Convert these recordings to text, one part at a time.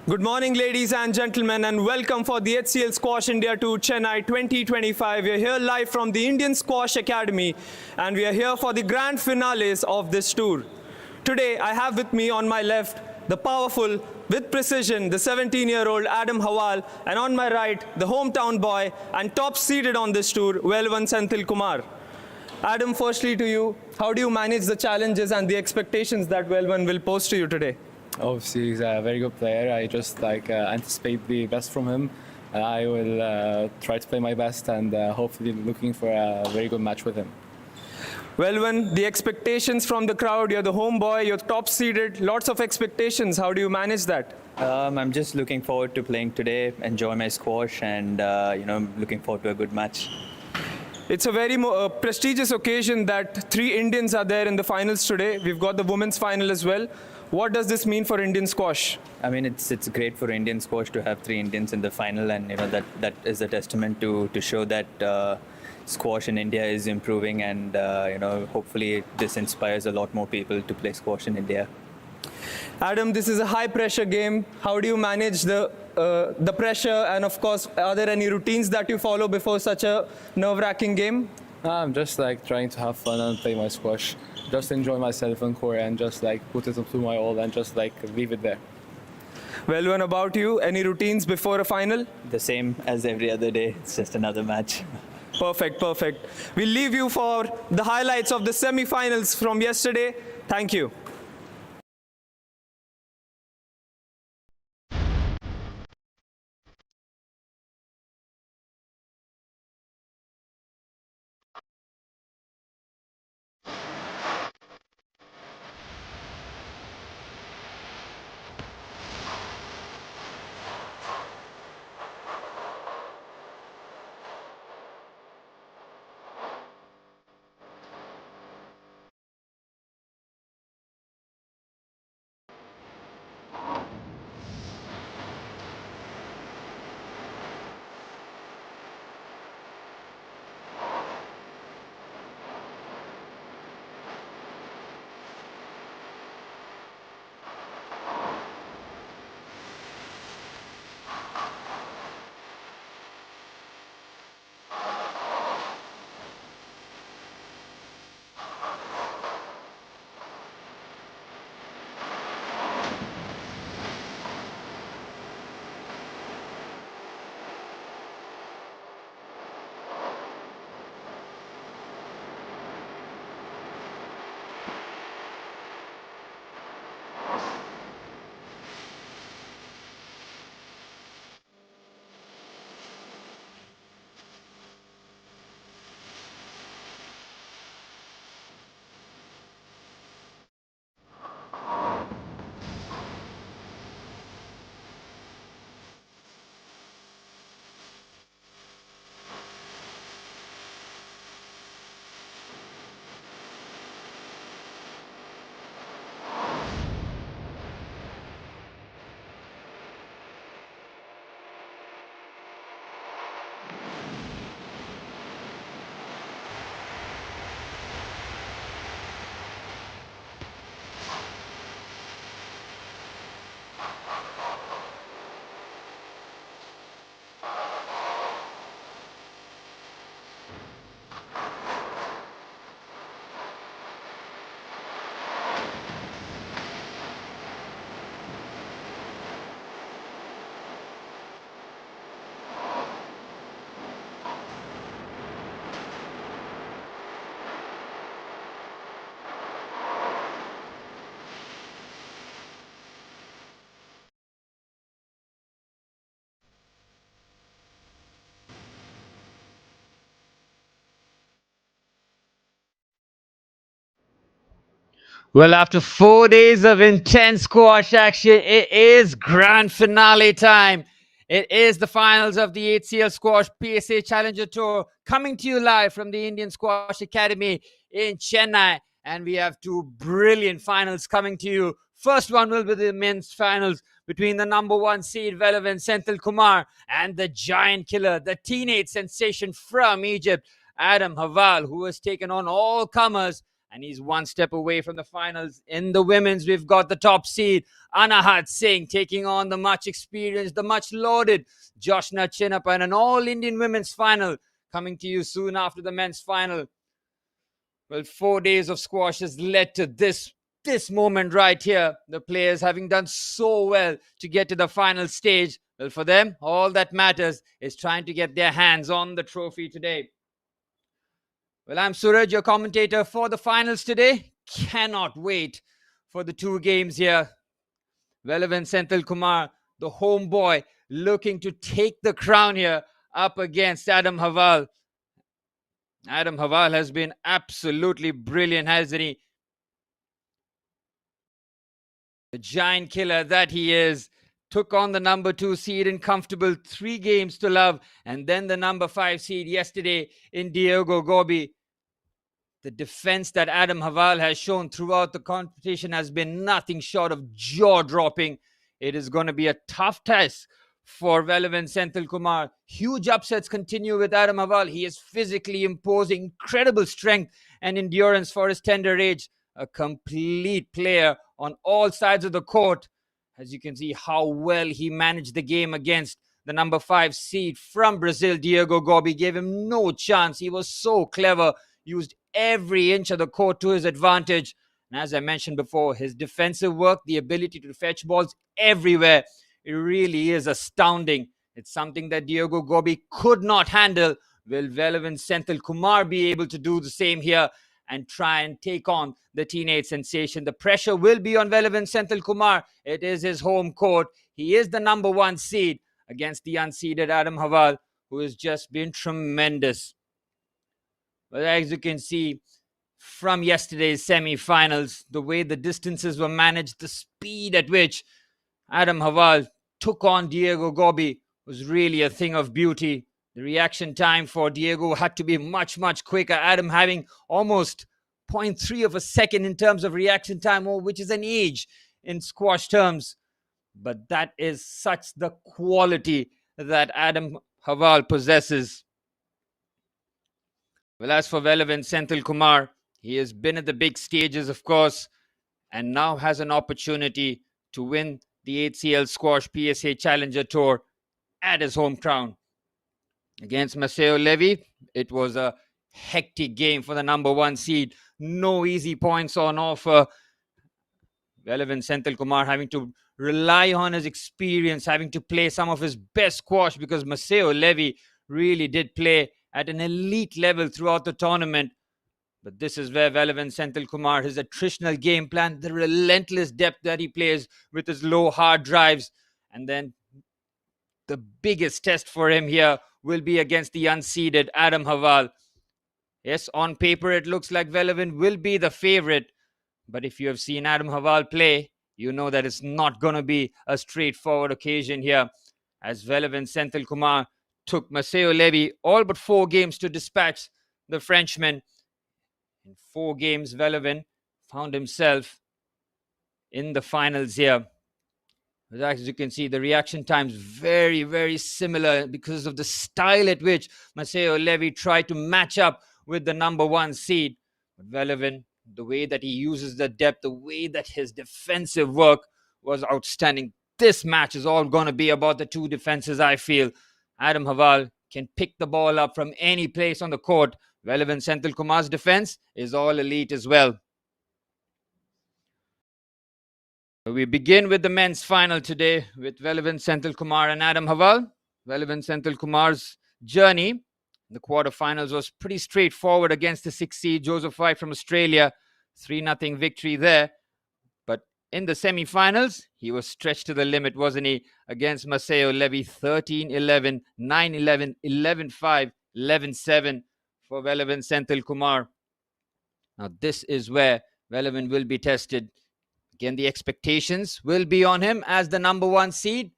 Good morning, ladies and gentlemen, and welcome for the HCL Squash India Tour Chennai 2025. We are here live from the Indian Squash Academy, and we are here for the grand finales of this tour. Today, I have with me on my left the powerful, with precision, the 17-year-old Adam Hawal, and on my right, the hometown boy and top seeded on this tour, Velvan Senthil Kumar. Adam, firstly to you, how do you manage the challenges and the expectations that Velvan will pose to you today? Obviously, he's a very good player. I just anticipate the best from him. I will try to play my best and hopefully looking for a very good match with him. Velvan, the expectations from the crowd, you're the home boy, you're top seeded, lots of expectations. How do you manage that? I'm just looking forward to playing today, enjoy my squash, and looking forward to a good match. It's a very prestigious occasion that 3 Indians are there in the finals today. We've got the women's final as well. What does this mean for Indian squash? I mean, it's great for Indian squash to have 3 Indians in the final, and that is a testament to show that squash in India is improving, and hopefully this inspires a lot more people to play squash in India. Adam, this is a high-pressure game. How do you manage the pressure, and of course, are there any routines that you follow before such a nerve-wracking game? I'm just trying to have fun and play my squash. Just enjoy myself on court and just put it up to my all and just leave it there. Well, what about you? Any routines before a final? The same as every other day. It's just another match. Perfect, perfect. We'll leave you for the highlights of the semi-finals from yesterday. Thank you. Well, after 4 days of intense squash action, it is grand finale time. It is the finals of the HCL Squash PSA Challenger Tour coming to you live from the Indian Squash Academy in Chennai. And we have 2 brilliant finals coming to you. First one will be the men's finals between the number 1 seed Velvan Senthil Kumar and the giant killer, the teenage sensation from Egypt, Adam Hawal, who has taken on all comers and he's one step away from the finals. In the women's, we've got the top seed, Anahat Singh, taking on the much experienced, the much lauded Joshna Chinnappa in an all-Indian women's final, coming to you soon after the men's final. Well, 4 days of squash has led to this moment right here. The players having done so well to get to the final stage. Well, for them, all that matters is trying to get their hands on the trophy today. Well, I'm Suraj, your commentator for the finals today. Cannot wait for the two games here. Velavan Senthil Kumar, the homeboy, looking to take the crown here up against Adam Haval. Adam Haval has been absolutely brilliant, hasn't he? The giant killer that he is, took on the number 2 seed in comfortable 3 games to love, and then the number 5 seed yesterday in Diego Gobi. The defense that Adam Haval has shown throughout the competition has been nothing short of jaw-dropping. It is going to be a tough test for Velavan Senthil Kumar. Huge upsets continue with Adam Haval. He is physically imposing incredible strength and endurance for his tender age. A complete player on all sides of the court. As you can see how well he managed the game against the number 5 seed from Brazil, Diego Gobi. Gave him no chance. He was so clever, used every inch of the court to his advantage. And as I mentioned before, his defensive work, the ability to fetch balls everywhere, it really is astounding. It's something that Diego Gobi could not handle. Will Velavan Senthil Kumar be able to do the same here and try and take on the teenage sensation? The pressure will be on Velavan Senthil Kumar. It is his home court. He is the number 1 seed against the unseeded Adam Haval, who has just been tremendous. Well, as you can see from yesterday's semi-finals, the way the distances were managed, the speed at which Adam Haval took on Diego Gobi was really a thing of beauty. The reaction time for Diego had to be much, much quicker. Adam having almost 0.3 of a second in terms of reaction time, which is an age in squash terms. But that is such the quality that Adam Haval possesses. Well, as for Velavan Senthil Kumar, he has been at the big stages, of course, and now has an opportunity to win the HCL Squash PSA Challenger Tour at his hometown. Against Maceo Levy, it was a hectic game for the number 1 seed. No easy points on offer. Velavan Senthil Kumar having to rely on his experience, having to play some of his best squash, because Maceo Levy really did play at an elite level throughout the tournament. But this is where Velavan Senthil Kumar, his attritional game plan, the relentless depth that he plays with his low hard drives. And then the biggest test for him here will be against the unseeded Adam Haval. Yes, on paper it looks like Velavan will be the favorite. But if you have seen Adam Haval play, you know that it's not going to be a straightforward occasion here. As Velavan Senthil Kumar took Maceo Levy all but 4 games to dispatch the Frenchman. In 4 games, Velavan found himself in the finals here. As you can see, the reaction times very, very similar because of the style at which Maceo Levy tried to match up with the number 1 seed. But Velavan, the way that he uses the depth, the way that his defensive work was outstanding. This match is all going to be about the 2 defenses, I feel. Adam Haval can pick the ball up from any place on the court. Velavan Senthil Kumar's defense is all elite as well. We begin with the men's final today with Velavan Senthil Kumar and Adam Haval. Velavan Senthil Kumar's journey in the quarterfinals was pretty straightforward against the 6th seed Joseph White from Australia. 3-0 victory there. But in the semi-finals, he was stretched to the limit, wasn't he? Against Maceo Levy, 13-11, 9-11, 11-5, 11-7 for Velavan Senthil Kumar. Now this is where Velavan will be tested. Again, the expectations will be on him as the number 1 seed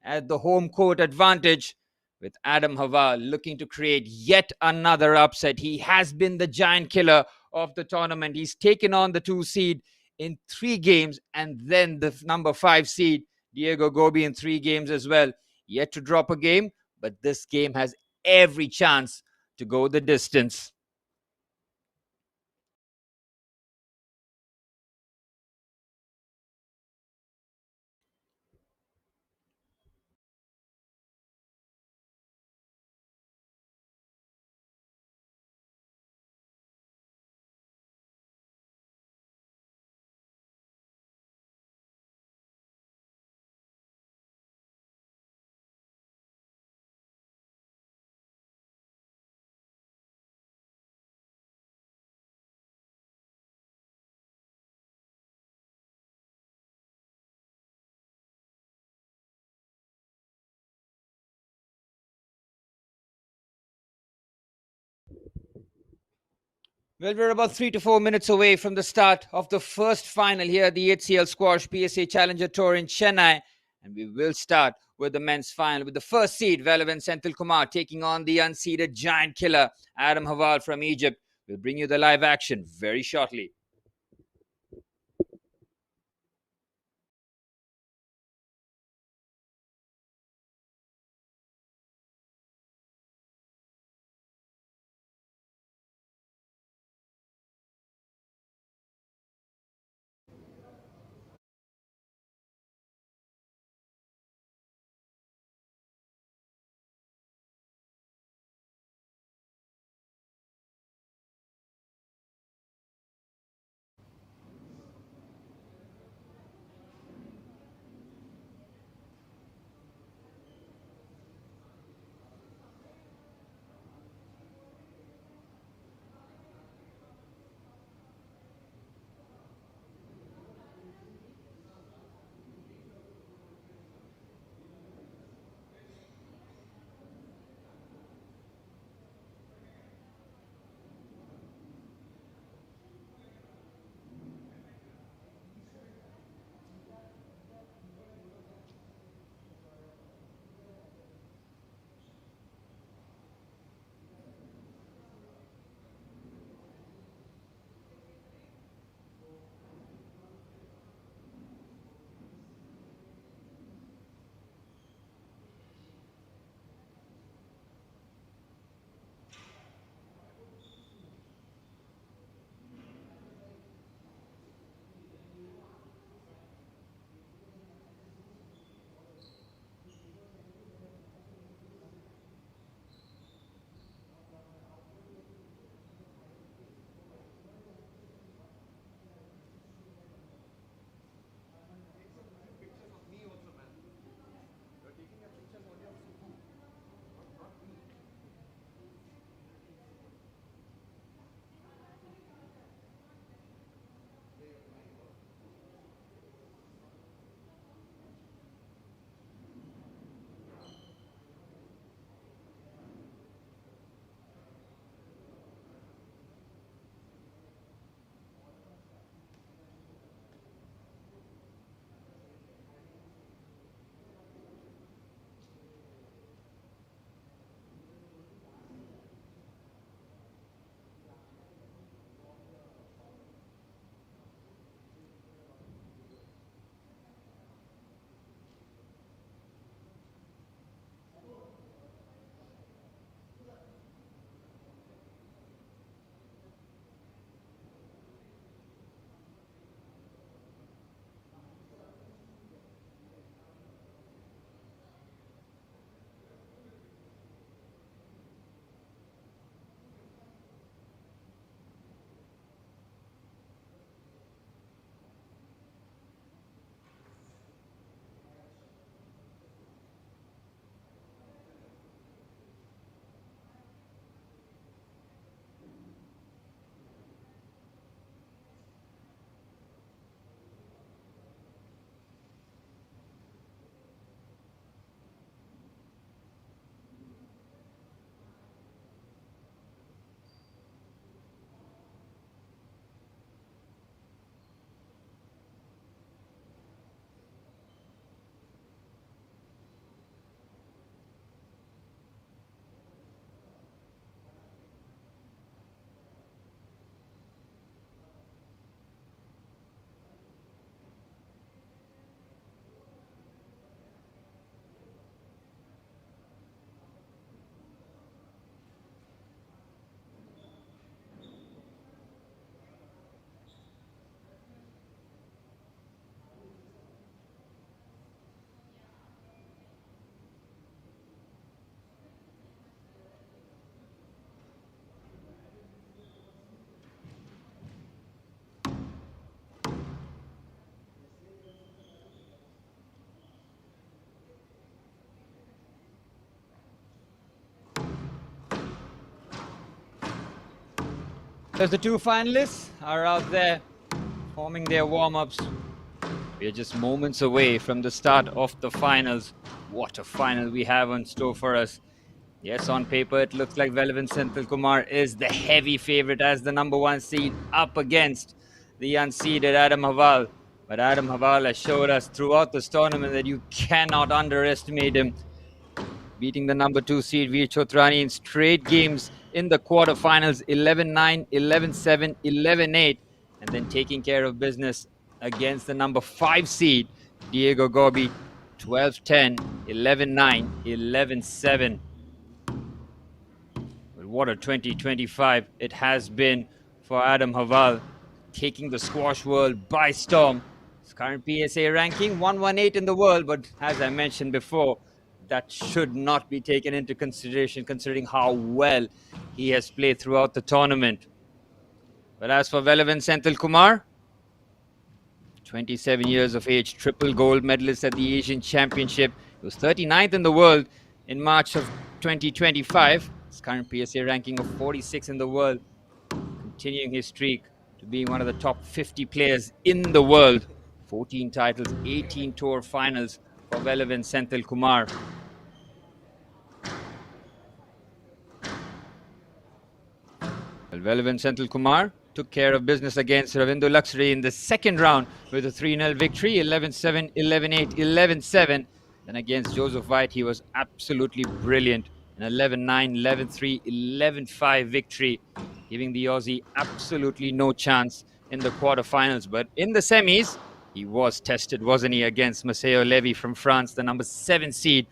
at the home court advantage, with Adam Haval looking to create yet another upset. He has been the giant killer of the tournament. He's taken on the 2 seed in 3 games, and then the number 5 seed, Diego Gobi, in 3 games as well. Yet to drop a game, but this game has every chance to go the distance. Well, we're about 3 to 4 minutes away from the start of the first final here at the HCL Squash PSA Challenger Tour in Chennai. And we will start with the men's final with the first seed, Velavan Senthil Kumar, taking on the unseeded giant killer, Adam Hawal from Egypt. We'll bring you the live action very shortly. As the two finalists are out there forming their warm-ups, we are just moments away from the start of the finals. What a final we have in store for us. Yes, on paper, it looks like Velavan Senthil Kumar is the heavy favorite as the number 1 seed up against the unseeded Adam Haval. But Adam Haval has showed us throughout this tournament that you cannot underestimate him, beating the number 2 seed Veer Chotrani in straight games in the quarterfinals 11-9, 11-7, 11-8, and then taking care of business against the number 5 seed Diego Gobi 12-10, 11-9, 11-7. What a 2025 it has been for Adam Haval, taking the squash world by storm. His current PSA ranking 118 in the world, but as I mentioned before, that should not be taken into consideration considering how well he has played throughout the tournament. But as for Velavan Senthil Kumar, 27 years of age, triple gold medalist at the Asian Championship. He was 39th in the world in March of 2025. His current PSA ranking of 46 in the world, continuing his streak to being one of the top 50 players in the world. 14 titles, 18 tour finals for Velavan Senthil Kumar. Well, Velavan Senthil Kumar took care of business against Ravinder Luxury in the second round with a 3-0 victory, 11-7, 11-8, 11-7. Then against Joseph White, he was absolutely brilliant. An 11-9, 11-3, 11-5 victory, giving the Aussie absolutely no chance in the quarterfinals. But in the semis, he was tested, wasn't he, against Maceo Levy from France, the number 7 seed.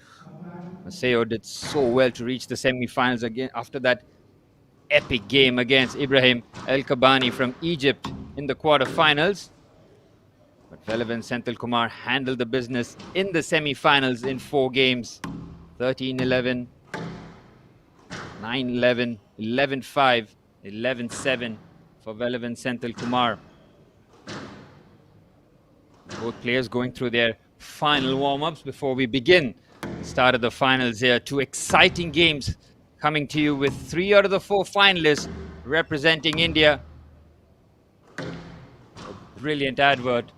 Maceo did so well to reach the semifinals again after that epic game against Ibrahim El Kabani from Egypt in the quarterfinals. But Velavan Senthil Kumar handled the business in the semi-finals in 4 games. 13-11, 9-11, 11-5, 11-7 for Velavan Senthil Kumar. Both players going through their final warm-ups before we begin the start of the finals here. 2 exciting games coming to you with 3 out of the 4 finalists representing India. A brilliant advert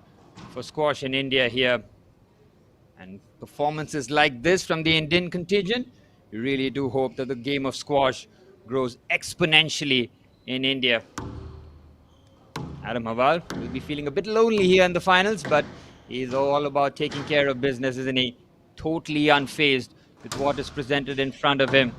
for squash in India here. And performances like this from the Indian contingent, we really do hope that the game of squash grows exponentially in India. Adam Haval will be feeling a bit lonely here in the finals, but he's all about taking care of business, isn't he? Totally unfazed with what is presented in front of him.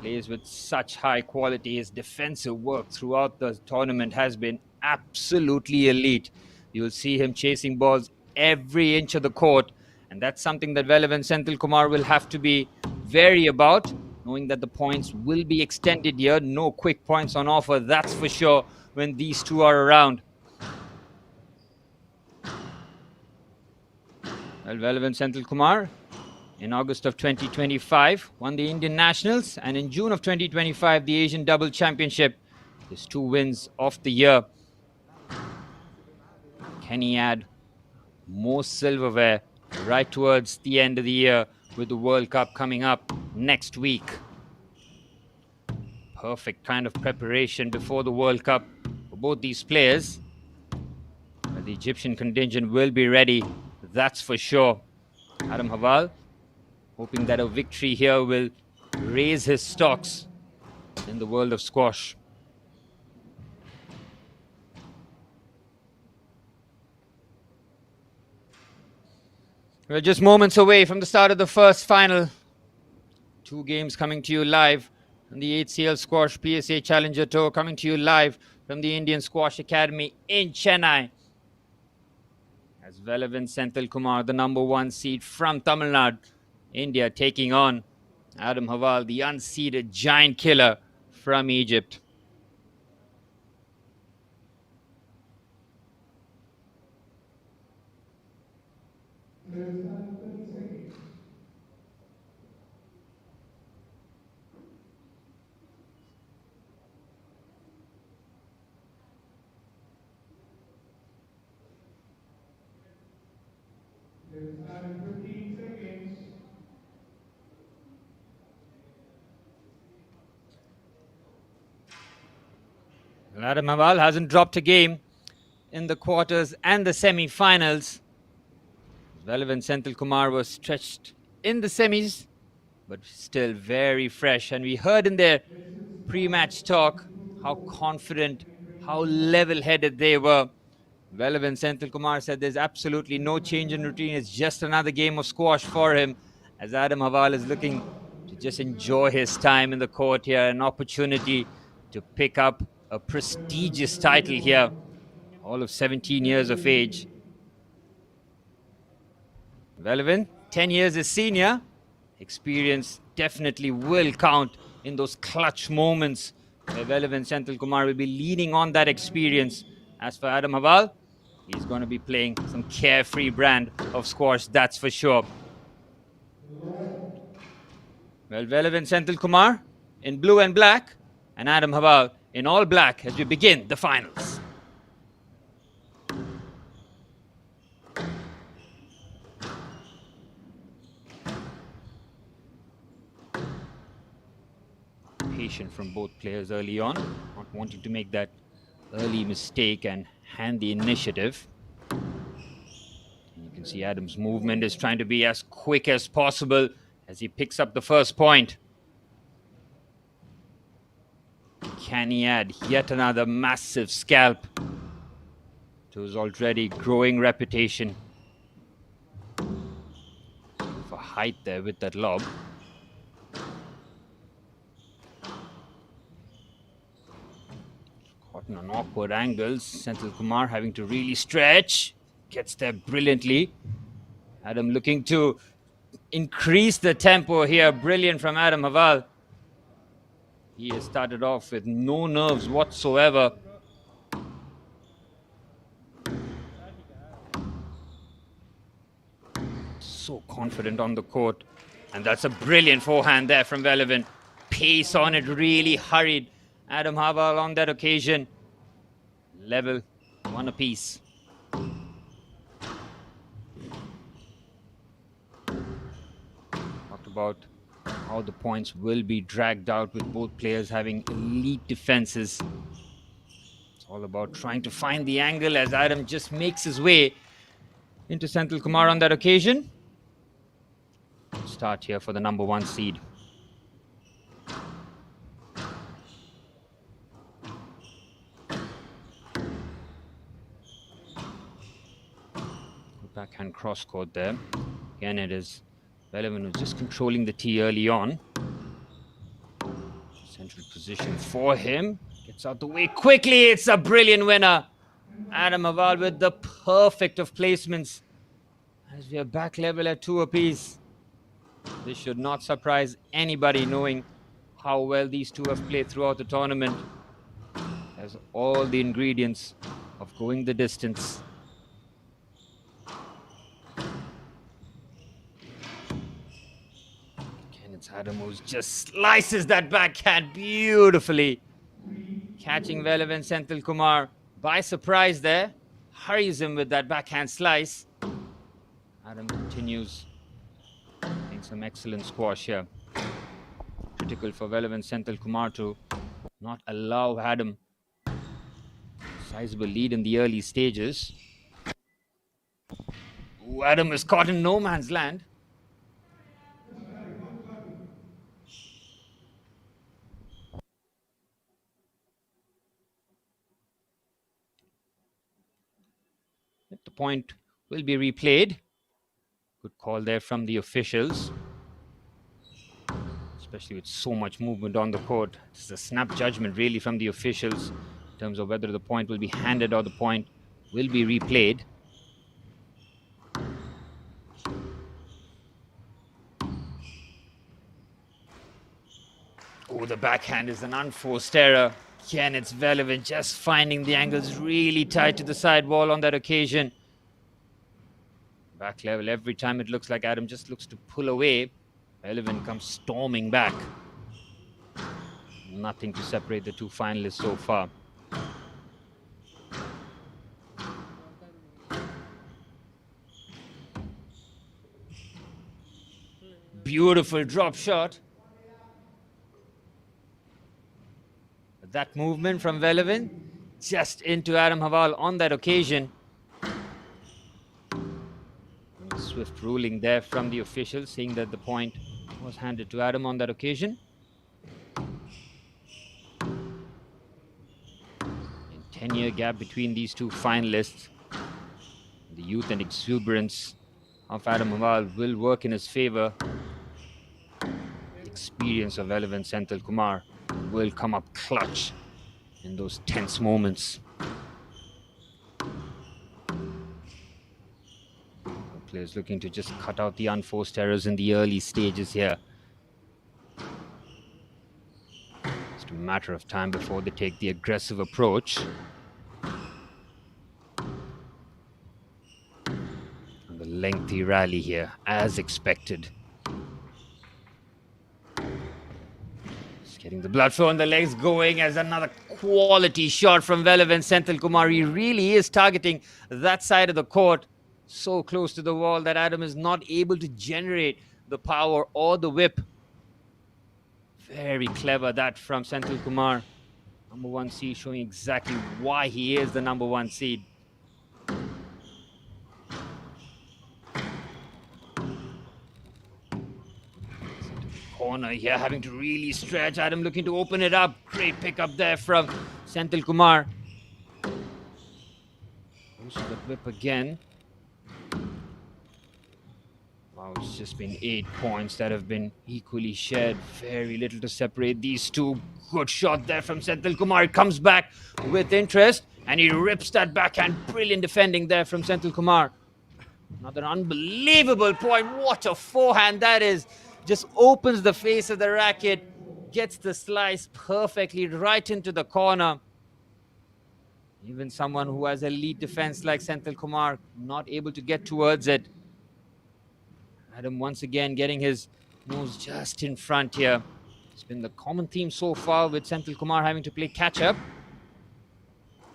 Plays with such high quality. His defensive work throughout the tournament has been absolutely elite. You'll see him chasing balls every inch of the court, and that's something that Velavan Senthil Kumar will have to be wary about, knowing that the points will be extended here. No quick points on offer, that's for sure, when these two are around. Well, Velavan Senthil Kumar in August of 2025 won the Indian Nationals, and in June of 2025 the Asian Double Championship. His 2 wins of the year. Can he add more silverware right towards the end of the year with the World Cup coming up next week? Perfect kind of preparation before the World Cup for both these players. But the Egyptian contingent will be ready, that's for sure. Adam Haval hoping that a victory here will raise his stocks in the world of squash. We're just moments away from the start of the first final. 2 games coming to you live on the HCL Squash PSA Challenger Tour, coming to you live from the Indian Squash Academy in Chennai. As Velavan Senthil Kumar, the number 1 seed from Tamil Nadu, India, taking on Adam Haval, the unseeded giant killer from Egypt. Adam Haval hasn't dropped a game in the quarters and the semi-finals. Velavan Senthil Kumar was stretched in the semis but still very fresh. And we heard in their pre-match talk how confident, how level-headed they were. Velavan Senthil Kumar said there's absolutely no change in routine. It's just another game of squash for him, as Adam Haval is looking to just enjoy his time in the court here, an opportunity to pick up a prestigious title here, all of 17 years of age. Velavan, 10 years his senior. Experience definitely will count in those clutch moments where Velavan Senthil Kumar will be leaning on that experience. As for Adam Haval, he's going to be playing some carefree brand of squash, that's for sure. Well, Velavan Senthil Kumar in blue and black, and Adam Haval in all black as we begin the finals. Patient from both players early on, not wanting to make that early mistake and hand the initiative. And you can see Adam's movement is trying to be as quick as possible as he picks up the first point. Can he add yet another massive scalp to his already growing reputation? For height there with that lob. Caught on awkward angles. Senthil Kumar having to really stretch. Gets there brilliantly. Adam looking to increase the tempo here. Brilliant from Adam Haval. He has started off with no nerves whatsoever. So confident on the court. And that's a brilliant forehand there from Velavan. Pace on it, really hurried Adam Haval on that occasion. Level, one apiece. Talked about how the points will be dragged out with both players having elite defenses. It's all about trying to find the angle as Adam just makes his way into Senthil Kumar on that occasion. Start here for the number 1 seed. Backhand cross court there. Again, it is Velavan who's just controlling the tee early on. Central position for him. Gets out the way quickly. It's a brilliant winner. Adam Haval with the perfect of placements. As we are back level at 2 apiece. This should not surprise anybody knowing how well these two have played throughout the tournament. Has all the ingredients of going the distance. It's Adam who just slices that backhand beautifully. Catching Velavan Senthil Kumar by surprise there. Hurries him with that backhand slice. Adam continues playing some excellent squash here. Critical for Velavan Senthil Kumar to not allow Adam sizable lead in the early stages. Ooh, Adam is caught in no man's land. The point will be replayed. Good call there from the officials. Especially with so much movement on the court. This is a snap judgment really from the officials in terms of whether the point will be handed or the point will be replayed. Oh, the backhand is an unforced error. Again, it's Velavan just finding the angles really tight to the side wall on that occasion. Back level, every time it looks like Adam just looks to pull away. Velavan comes storming back. Nothing to separate the two finalists so far. Beautiful drop shot. That movement from Velavan just into Adam Haval on that occasion. Swift ruling there from the officials saying that the point was handed to Adam on that occasion. In 10-year gap between these two finalists, the youth and exuberance of Adam Haval will work in his favor. The experience of Eleven Senthil Kumar will come up clutch in those tense moments. The players looking to just cut out the unforced errors in the early stages here. Just a matter of time before they take the aggressive approach. And the lengthy rally here, as expected. Just getting the blood flow and the legs going as another quality shot from Velavan Senthil Kumar. He really is targeting that side of the court, so close to the wall that Adam is not able to generate the power or the whip. Very clever that from Senthil Kumar. Number 1 seed, showing exactly why he is the number 1 seed. Corner here, having to really stretch. Adam looking to open it up. Great pickup there from Senthil Kumar. Goes to the whip again. Wow, it's just been 8 points that have been equally shared. Very little to separate these two. Good shot there from Senthil Kumar. It comes back with interest and he rips that backhand. Brilliant defending there from Senthil Kumar. Another unbelievable point. What a forehand that is. Just opens the face of the racket. Gets the slice perfectly right into the corner. Even someone who has elite defense like Senthil Kumar not able to get towards it. Adam once again getting his nose just in front here. It's been the common theme so far with Senthil Kumar having to play catch-up.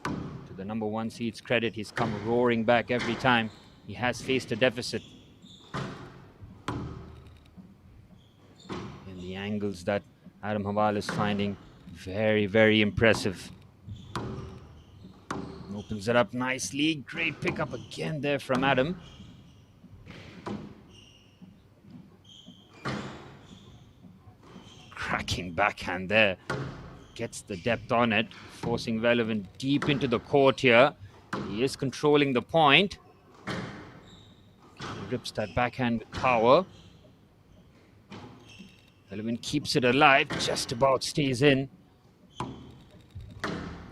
To the number 1 seed's credit, he's come roaring back every time he has faced a deficit. And the angles that Adam Haval is finding, very, very impressive. Opens it up nicely. Great pickup again there from Adam. Cracking backhand there. Gets the depth on it, forcing Velavan deep into the court here. He is controlling the point. He rips that backhand with power. Velavan keeps it alive, just about stays in.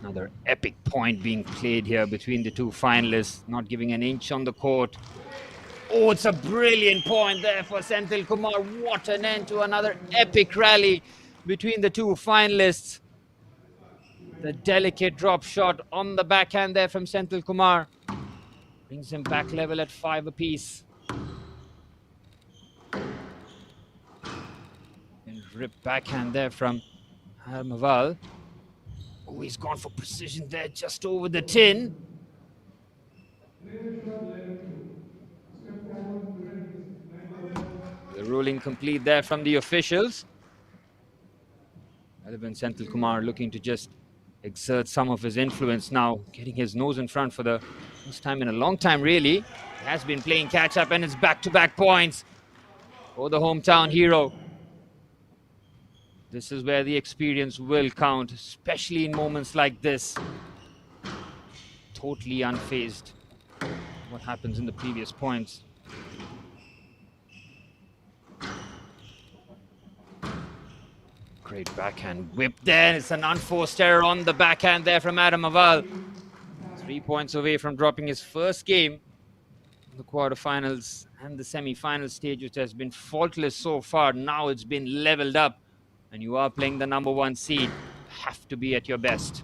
Another epic point being played here between the two finalists, not giving an inch on the court. Oh, it's a brilliant point there for Senthil Kumar. What an end to another epic rally between the two finalists. The delicate drop shot on the backhand there from Senthil Kumar brings him back level at 5 apiece. And rip backhand there from Adam Haval. Oh, he's gone for precision there, just over the tin. The ruling complete there from the officials. Eleven Senthil Kumar looking to just exert some of his influence now, getting his nose in front for the first time in a long time, really. He has been playing catch-up and it's back-to-back points for the hometown hero. This is where the experience will count, especially in moments like this. Totally unfazed what happens in the previous points. Great backhand whip there. It's an unforced error on the backhand there from Adam Haval. 3 points away from dropping his first game in the quarterfinals and the semi-final stage, which has been faultless so far. Now it's been leveled up. And you are playing the number 1 seed. Have to be at your best.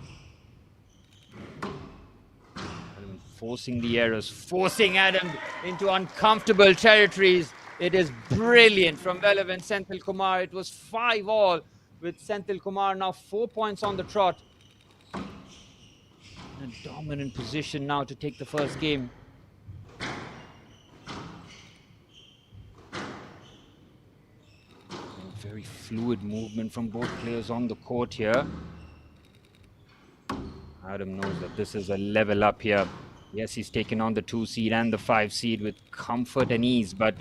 Adam forcing the errors, forcing Adam into uncomfortable territories. It is brilliant from Velavan Senthil Kumar. It was 5-all with Senthil Kumar now 4 points on the trot. In a dominant position now to take the first game. Very fluid movement from both players on the court here. Adam knows that this is a level up here. Yes, he's taken on the 2 seed and the 5 seed with comfort and ease, but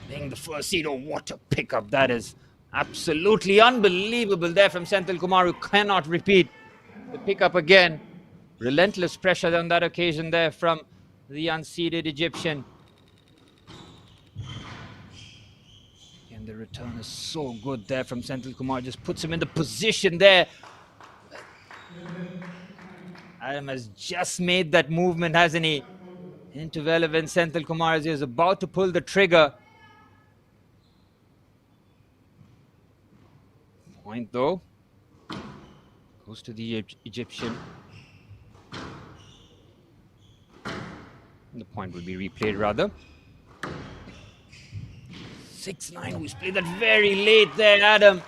playing the first seed. Oh, what a pickup. That is absolutely unbelievable there from Senthil Kumar, who cannot repeat the pickup again. Relentless pressure on that occasion there from the unseeded Egyptian. And the return is so good there from Senthil Kumar. Just puts him in the position there. Adam has just made that movement, hasn't he? Into relevant Senthil Kumar as he is about to pull the trigger. Point though. Goes to the Egyptian. The point will be replayed rather. 6-9, who's played that very late there, Adam.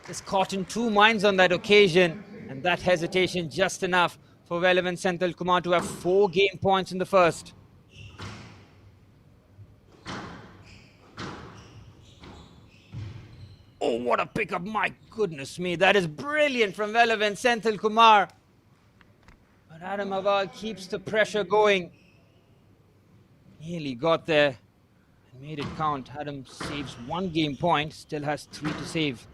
Just caught in two minds on that occasion. And that hesitation just enough for relevant Senthil Kumar to have 4 game points in the first. Oh, what a pickup. My goodness me. That is brilliant from relevant Senthil Kumar. But Adam Aval keeps the pressure going. Nearly got there and made it count. Adam saves 1 game point, still has 3 to save.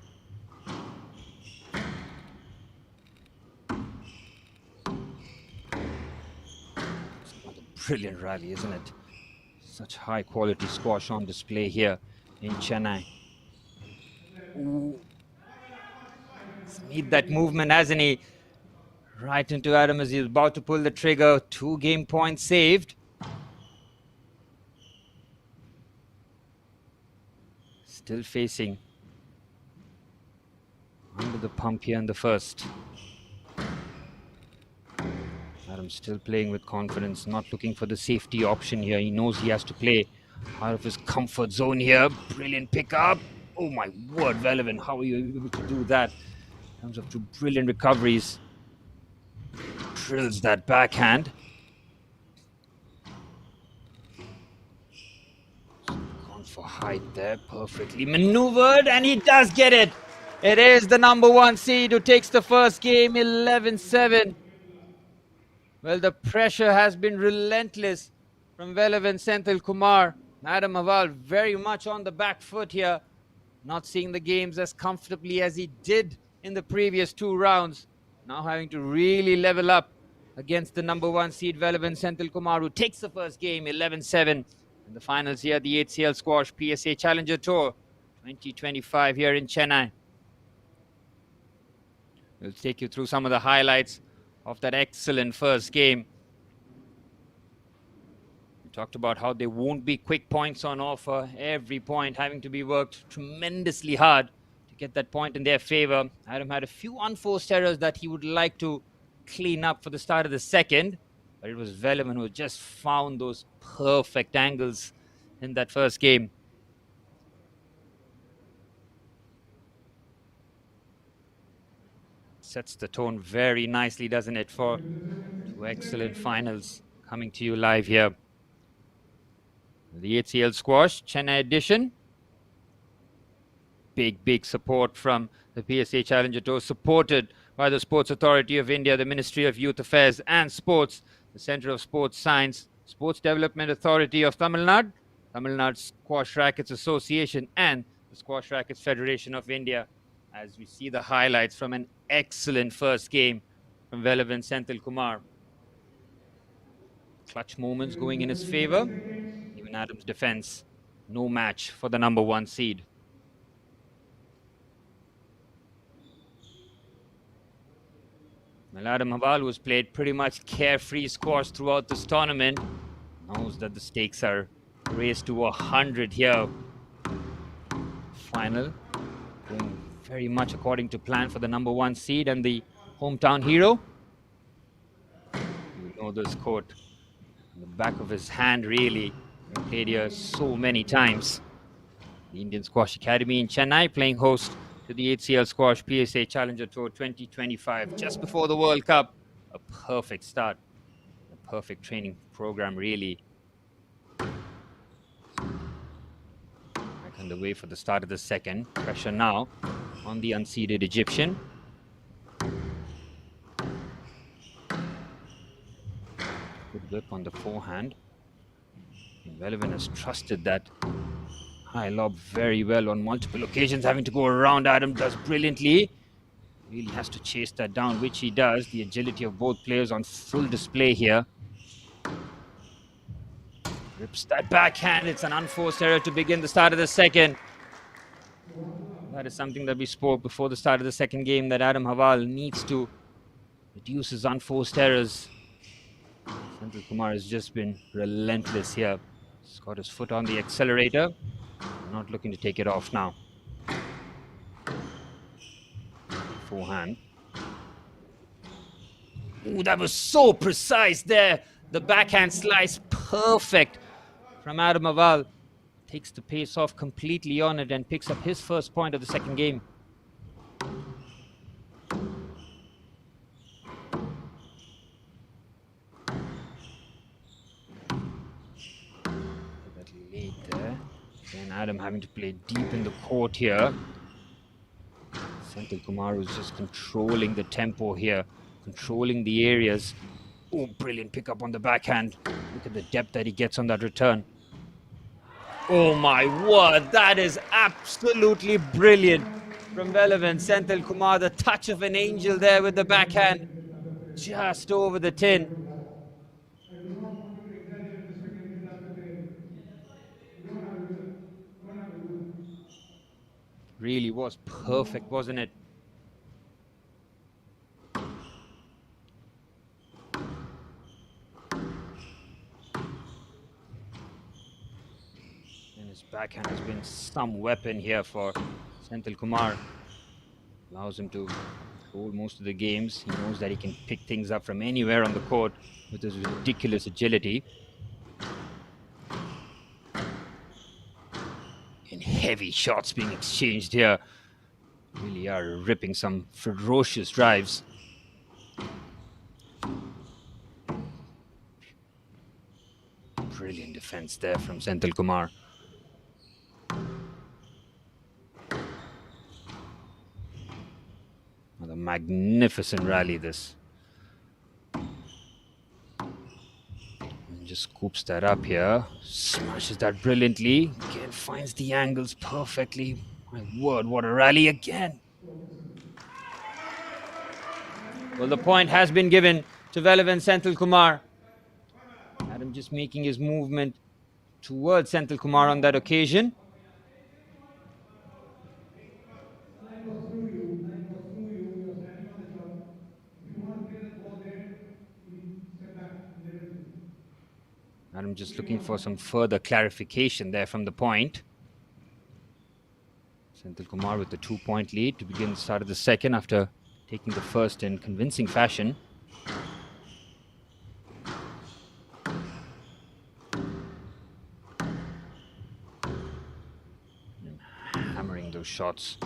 Brilliant rally, isn't it? Such high quality squash on display here in Chennai. Ooh. He's made that movement, hasn't he? Right into Adam as he's about to pull the trigger. 2 game points saved. Still facing under the pump here in the first. Adam still playing with confidence, not looking for the safety option here. He knows he has to play out of his comfort zone here. Brilliant pickup. Oh my word, relevant. How are you able to do that? In terms of 2 brilliant recoveries. Drills that backhand. Gone for height there. Perfectly maneuvered, and he does get it. It is the number 1 seed who takes the first game, 11-7. Well, the pressure has been relentless from relevant Senthil Kumar. Adam Aval very much on the back foot here, not seeing the games as comfortably as he did in the previous 2 rounds. Now having to really level up against the number 1 seed relevant Senthil Kumar, who takes the first game 11-7 in the finals here at the HCL Squash PSA Challenger Tour 2025 here in Chennai. We'll take you through some of the highlights of that excellent first game. We talked about how there won't be quick points on offer. Every point having to be worked tremendously hard to get that point in their favor. Adam had a few unforced errors that he would like to clean up for the start of the second, but it was Velaman who just found those perfect angles in that first game. Sets the tone very nicely, doesn't it, for 2 excellent finals coming to you live here. The HCL Squash Chennai edition. Big support from the PSA Challenger Tour, supported by the Sports Authority of India, the Ministry of Youth Affairs and Sports, the Centre of Sports Science, Sports Development Authority of Tamil Nadu, Tamil Nadu Squash Rackets Association, and the Squash Rackets Federation of India. As we see the highlights from an excellent first game from relevant Senthil Kumar. Clutch moments going in his favor. Even Adam's defense, no match for the number 1 seed. Well, Adam Aval, who's played pretty much carefree squash throughout this tournament, knows that the stakes are raised to 100 here. Final going very much according to plan for the number 1 seed and the hometown hero. You know this court in the back of his hand, really. He played here so many times. The Indian Squash Academy in Chennai, playing host to the HCL Squash PSA Challenger Tour 2025, just before the World Cup. A perfect start, a perfect training program, really. Back underway for the start of the second. Pressure now on the unseeded Egyptian. Good whip on the forehand. And Relevant has trusted that High lob very well on multiple occasions, having to go around. Adam does brilliantly. Really has to chase that down, which he does. The agility of both players on full display here. Rips that backhand. It's an unforced error to begin the start of the second. That is something that we spoke before the start of the second game, that Adam Haval needs to reduce his unforced errors. Senthil Kumar has just been relentless here. He's got his foot on the accelerator. Not looking to take it off now. Forehand. Ooh, that was so precise there. The backhand slice, perfect from Adam Haval. Takes the pace off completely on it and picks up his first point of the second game. That late there. And Adam having to play deep in the court here. Senthil Kumar was just controlling the tempo here, controlling the areas. Oh, brilliant pickup on the backhand. Look at the depth that he gets on that return. Oh my word, that is absolutely brilliant from Velavan. Senthil Kumar, the touch of an angel there with the backhand, just over the tin. Really was perfect, wasn't it? His backhand has been some weapon here for Senthil Kumar. Allows him to hold most of the games. He knows that he can pick things up from anywhere on the court with his ridiculous agility. And heavy shots being exchanged here. Really are ripping some ferocious drives. Brilliant defense there from Senthil Kumar. Another magnificent rally this. And just scoops that up here. Smashes that brilliantly. Again, finds the angles perfectly. My word, what a rally again. Well, the point has been given to Velavan Senthil Kumar. Adam just making his movement towards Senthil Kumar on that occasion. I'm just looking for some further clarification there from the point. Senthil Kumar with the 2-point lead to begin the start of the second after taking the first in convincing fashion. And hammering those shots.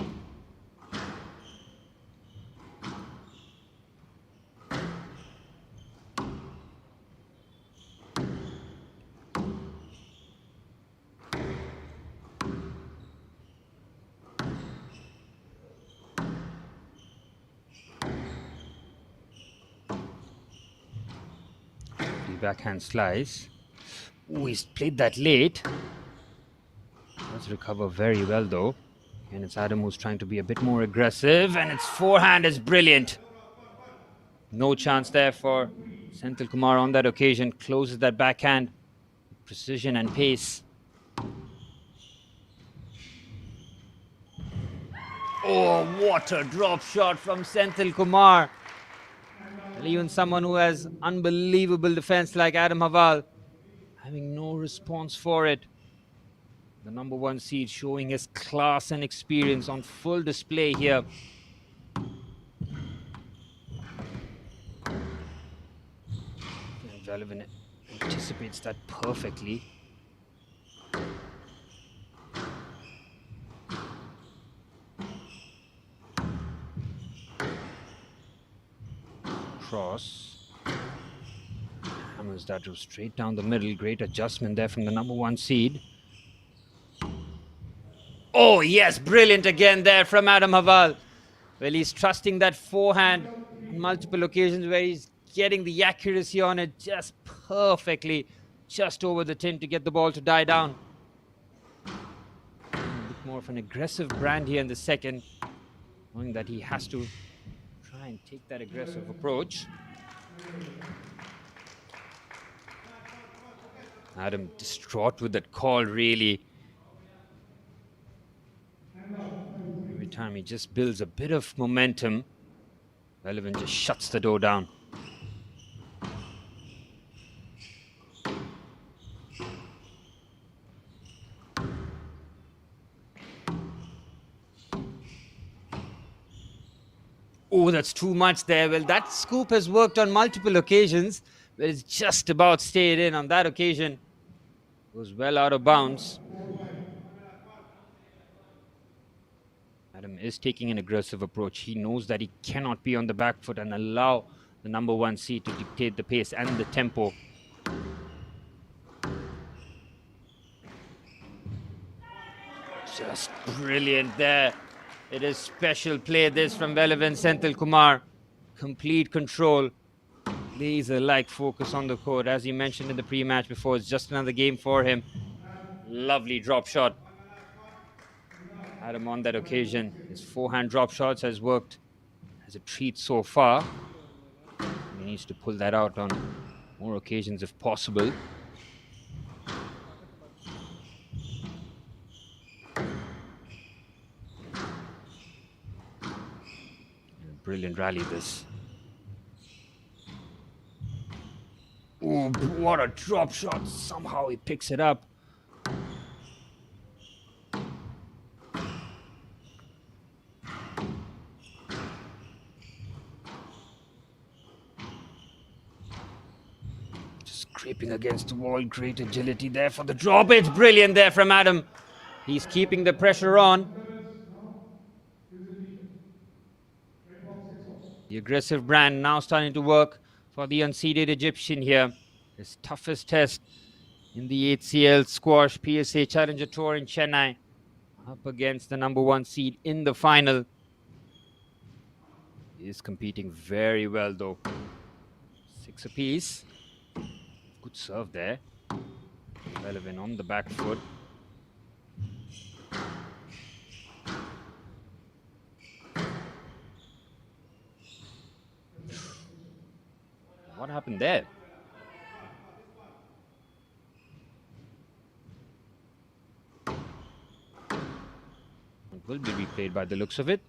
Backhand slice. Oh, he's played that late. Does recover very well though. And it's Adam who's trying to be a bit more aggressive, and its forehand is brilliant. No chance there for Senthil Kumar on that occasion. Closes that backhand. Precision and pace. Oh, what a drop shot from Senthil Kumar. Even someone who has unbelievable defense like Adam Haval having no response for it. The number one seed showing his class and experience on full display here. And Velavan anticipates that perfectly. Cross. Hammers that straight down the middle. Great adjustment there from the number one seed. Oh yes, brilliant again there from Adam Haval. Well, he's trusting that forehand on multiple occasions where he's getting the accuracy on it just perfectly, just over the tin to get the ball to die down. more of an aggressive brand here in the second, knowing that he has to try and take that aggressive approach. Adam distraught with that call, really. Every time he just builds a bit of momentum, Relevant just shuts the door down. Oh, that's too much there. Well, that scoop has worked on multiple occasions, but it's just about stayed in on that occasion. It was well out of bounds. Adam is taking an aggressive approach. He knows that he cannot be on the back foot and allow the number one seed to dictate the pace and the tempo. Just brilliant there. It is special play this from Velavan Senthil Kumar. Complete control. Laser-like focus on the court. As he mentioned in the pre-match before, it's just another game for him. Lovely drop shot. Adam on that occasion. His forehand drop shots has worked as a treat so far. He needs to pull that out on more occasions if possible. Brilliant rally this. Oh, what a drop shot. Somehow he picks it up. Just scraping against the wall. Great agility there for the drop. It's brilliant there from Adam. He's keeping the pressure on. The aggressive brand now starting to work for the unseeded Egyptian here. His toughest test in the HCL Squash PSA Challenger Tour in Chennai. Up against the number one seed in the final. He is competing very well though. 6 apiece. Good serve there. Relevant on the back foot. What happened there? It will be replayed by the looks of it.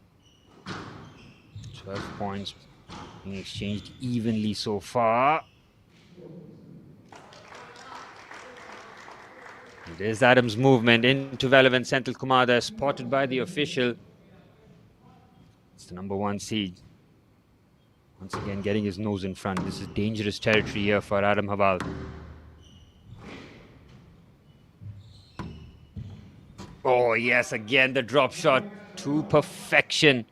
12 points being exchanged evenly so far. There's Adam's movement into Velavan Senthil Kumar there, spotted by the official. It's the number one seed. Once again, getting his nose in front. This is dangerous territory here for Adam Hawal. Oh, yes, again the drop shot to perfection.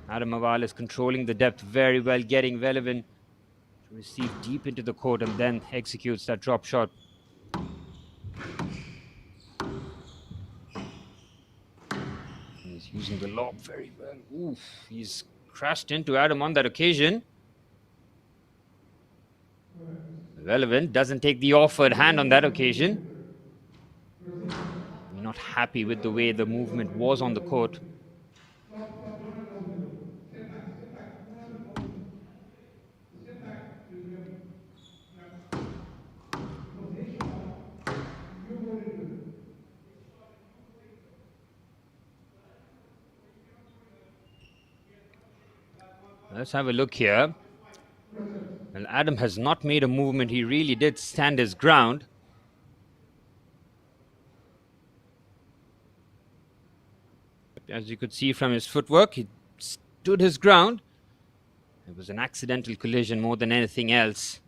Adam Hawal is controlling the depth very well, getting Velavan to receive deep into the court and then executes that drop shot. He's using the lob very well. Oof, he's crashed into Adam on that occasion. Relevant doesn't take the offered hand on that occasion. I'm not happy with the way the movement was on the court. Let's have a look here. Well, Adam has not made a movement. He really did stand his ground. As you could see from his footwork, he stood his ground. It was an accidental collision more than anything else.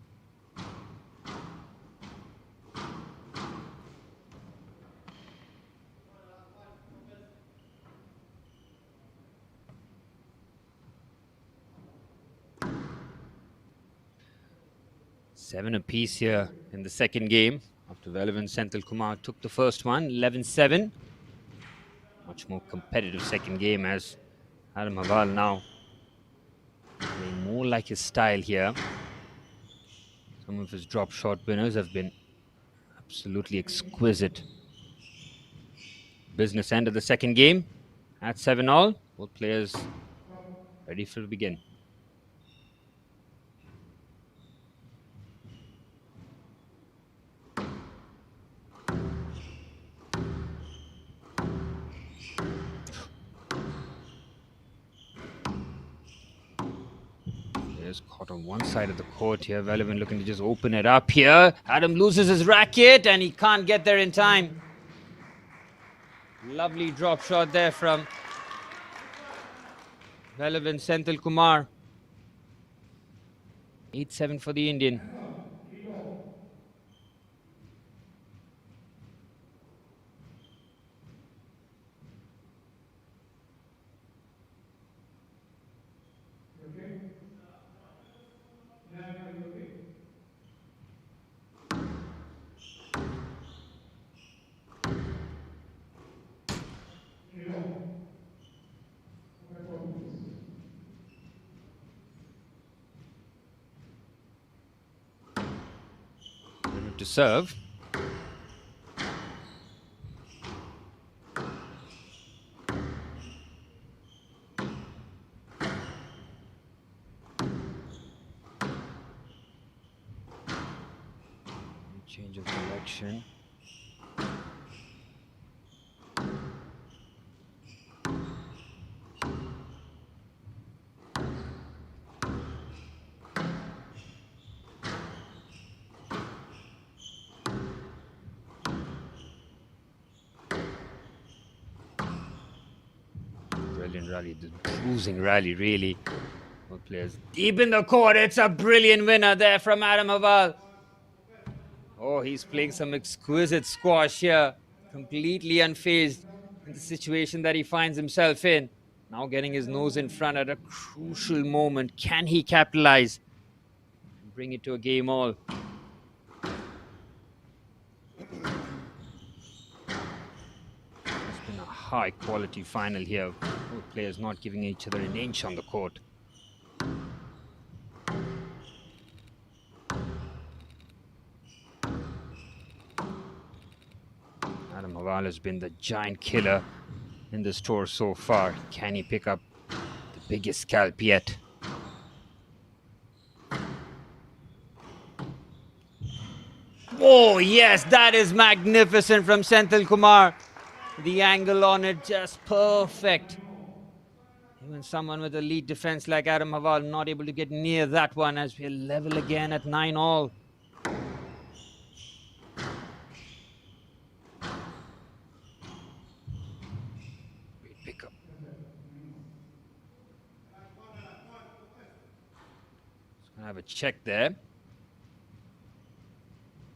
Seven apiece here in the second game. After Velavan Senthil Kumar took the first one, 11-7. Much more competitive second game as Adam Hawal now playing more like his style here. Some of his drop shot winners have been absolutely exquisite. business end of the second game at 7-all. Both players ready to begin. Players caught on one side of the court here. Relevant looking to just open it up here. Adam loses his racket and he can't get there in time. Lovely drop shot there from Relevant Senthil Kumar. 8-7 for the Indian. To serve. Change of direction. Brilliant rally, the cruising rally, really. Both players deep in the court. It's a brilliant winner there from Adam Haval. Oh, he's playing some exquisite squash here. Completely unfazed in the situation that he finds himself in. Now getting his nose in front at a crucial moment. Can he capitalize and bring it to a game all? It's been a high quality final here. Both players not giving each other an inch on the court. Adam Haval has been the giant killer in this tour so far. Can he pick up the biggest scalp yet? Oh yes, that is magnificent from Senthil Kumar. The angle on it just perfect. Even someone with a lead defense like Adam Haval not able to get near that one, as we're level again at 9-all. Great pickup. Just gonna have a check there.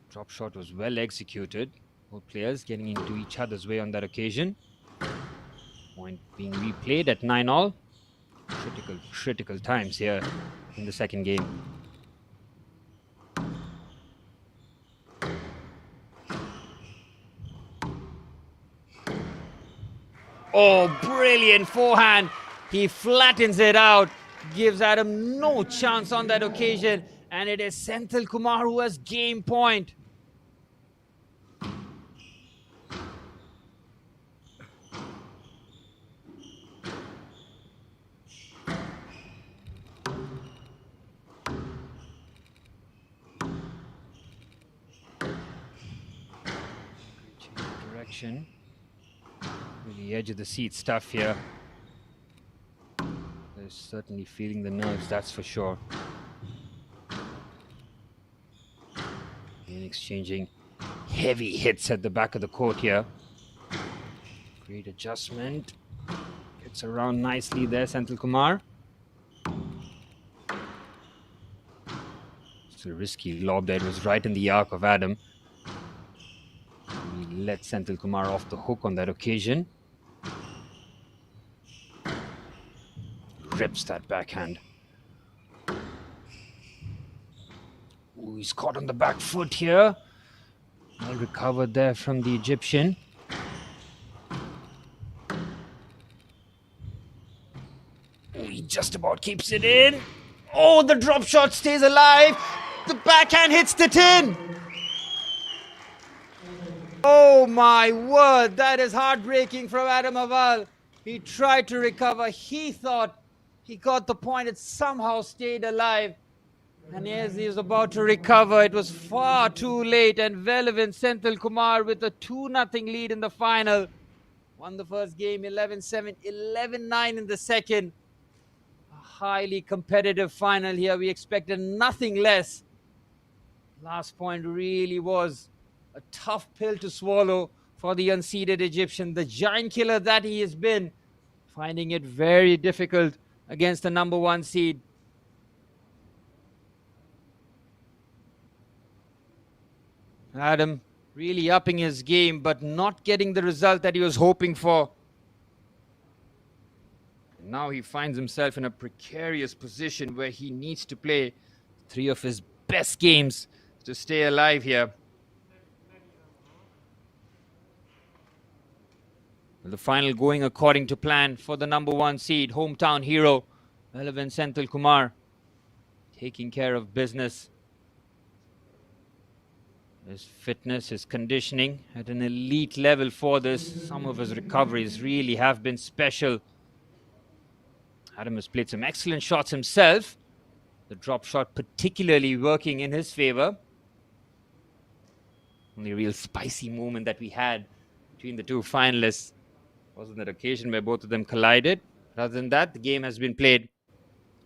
Drop shot was well executed. Both players getting into each other's way on that occasion. Point being replayed at 9-all. Critical times here in the second game. Oh, brilliant forehand. He flattens it out. Gives Adam no chance on that occasion. And it is Senthil Kumar who has game point. Direction. Really edge of the seat stuff here. They're certainly feeling the nerves, that's for sure. And exchanging heavy hits at the back of the court here. Great adjustment. Gets around nicely there, Senthil Kumar. It's a risky lob there. It was right in the arc of Adam. He let Senthil Kumar off the hook on that occasion. Rips that backhand. Ooh, he's caught on the back foot here. Well recovered there from the Egyptian. Ooh, he just about keeps it in. Oh, the drop shot stays alive. The backhand hits the tin. Oh, Oh my word, that is heartbreaking from Adam Aval. He tried to recover. He thought he got the point. It somehow stayed alive. And as he was about to recover, it was far too late. And Velvin Senthil Kumar with a 2-0 lead in the final. Won the first game 11-7, 11-9 in the second. A highly competitive final here. We expected nothing less. Last point really was a tough pill to swallow for the unseeded Egyptian. The giant killer that he has been, finding it very difficult against the number 1 seed. Adam really upping his game, but not getting the result that he was hoping for. Now he finds himself in a precarious position where he needs to play 3 of his best games to stay alive here. The final going according to plan for the number 1 seed, hometown hero, Velvin Senthil Kumar, taking care of business. His fitness, his conditioning at an elite level for this. Some of his recoveries really have been special. Adam has played some excellent shots himself. The drop shot particularly working in his favor. Only real spicy moment that we had between the two finalists was on that occasion where both of them collided. Other than that, the game has been played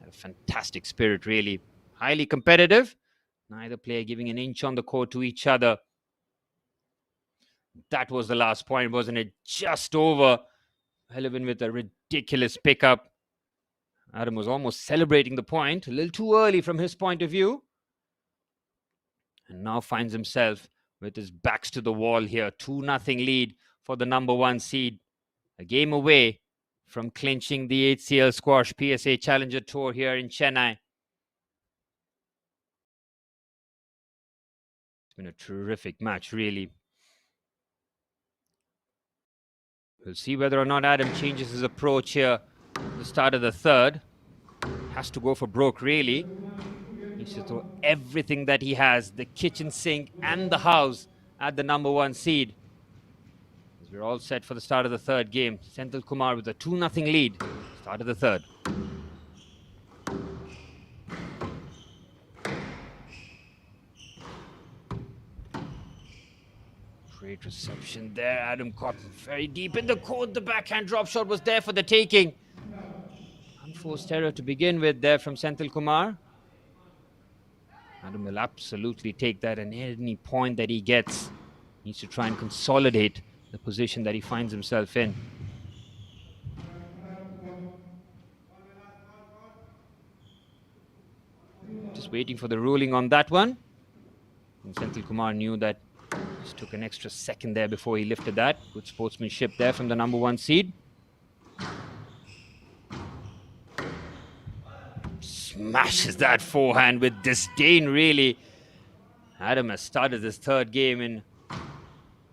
at a fantastic spirit, really. Highly competitive. Neither player giving an inch on the court to each other. That was the last point, wasn't it? Just over. Velvin with a ridiculous pickup. Adam was almost celebrating the point, a little too early from his point of view. And now finds himself with his backs to the wall here. 2-0 lead for the number 1 seed. A game away from clinching the HCL Squash PSA Challenger Tour here in Chennai. It's been a terrific match, really. We'll see whether or not Adam changes his approach here at the start of the third. Has to go for broke, really. Needs to throw everything that he has, the kitchen sink and the house, at the number 1 seed. As we're all set for the start of the third game. Senthil Kumar with a 2-0 lead. Start of the third. Great reception there. Adam caught very deep in the court. The backhand drop shot was there for the taking. Unforced error to begin with there from Senthil Kumar. Adam will absolutely take that, and any point that he gets needs to try and consolidate the position that he finds himself in. Just waiting for the ruling on that one. And Senthil Kumar knew that. Just took an extra second there before he lifted that. Good sportsmanship there from the number 1 seed. Smashes that forehand with disdain, really. Adam has started this third game in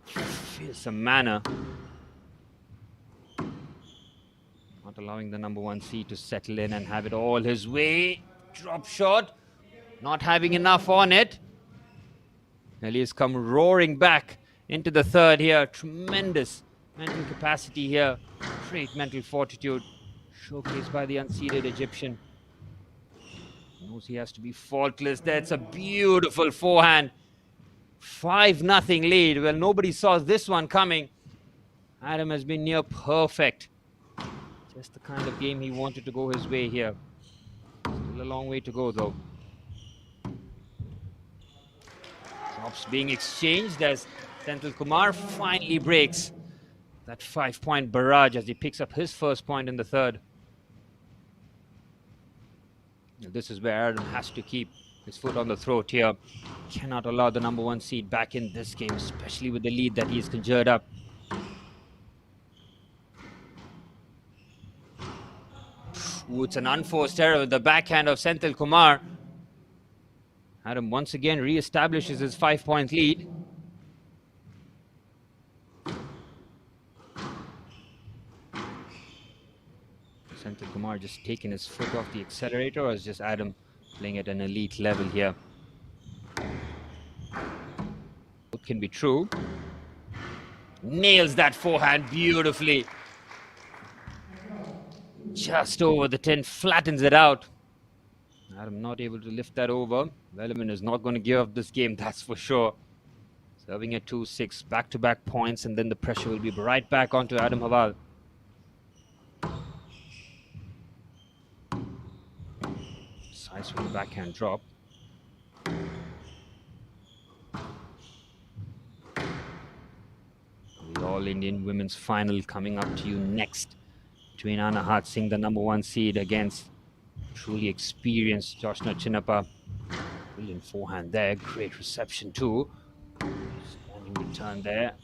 fearsome manner. Not allowing the number 1 seed to settle in and have it all his way. Drop shot. Not having enough on it. Nelly has come roaring back into the third here. Tremendous mental capacity here. Great mental fortitude showcased by the unseeded Egyptian. Knows he has to be faultless. That's a beautiful forehand. 5-0 lead. Well, nobody saw this one coming. Adam has been near perfect. Just the kind of game he wanted to go his way here. Still a long way to go, though. Drops being exchanged as Senthil Kumar finally breaks that 5-point barrage as he picks up his first point in the third. This is where Adam has to keep his foot on the throat here. Cannot allow the number 1 seed back in this game, especially with the lead that he's conjured up. Ooh, it's an unforced error with the backhand of Senthil Kumar. Adam once again re-establishes his 5-point lead. Senthil Kumar just taking his foot off the accelerator, or is just Adam playing at an elite level here? Both can be true. nails that forehand beautifully. Just over the 10, flattens it out. Adam not able to lift that over. Velleman is not going to give up this game, that's for sure. Serving at 2-6, back-to-back points, and then the pressure will be right back onto Adam Haval. Size with the backhand drop. The All-Indian Women's Final coming up to you next, between Anahat Singh, the #1 seed, against truly experienced Joshna Chinnappa. Brilliant forehand there, great reception too. Standing return there.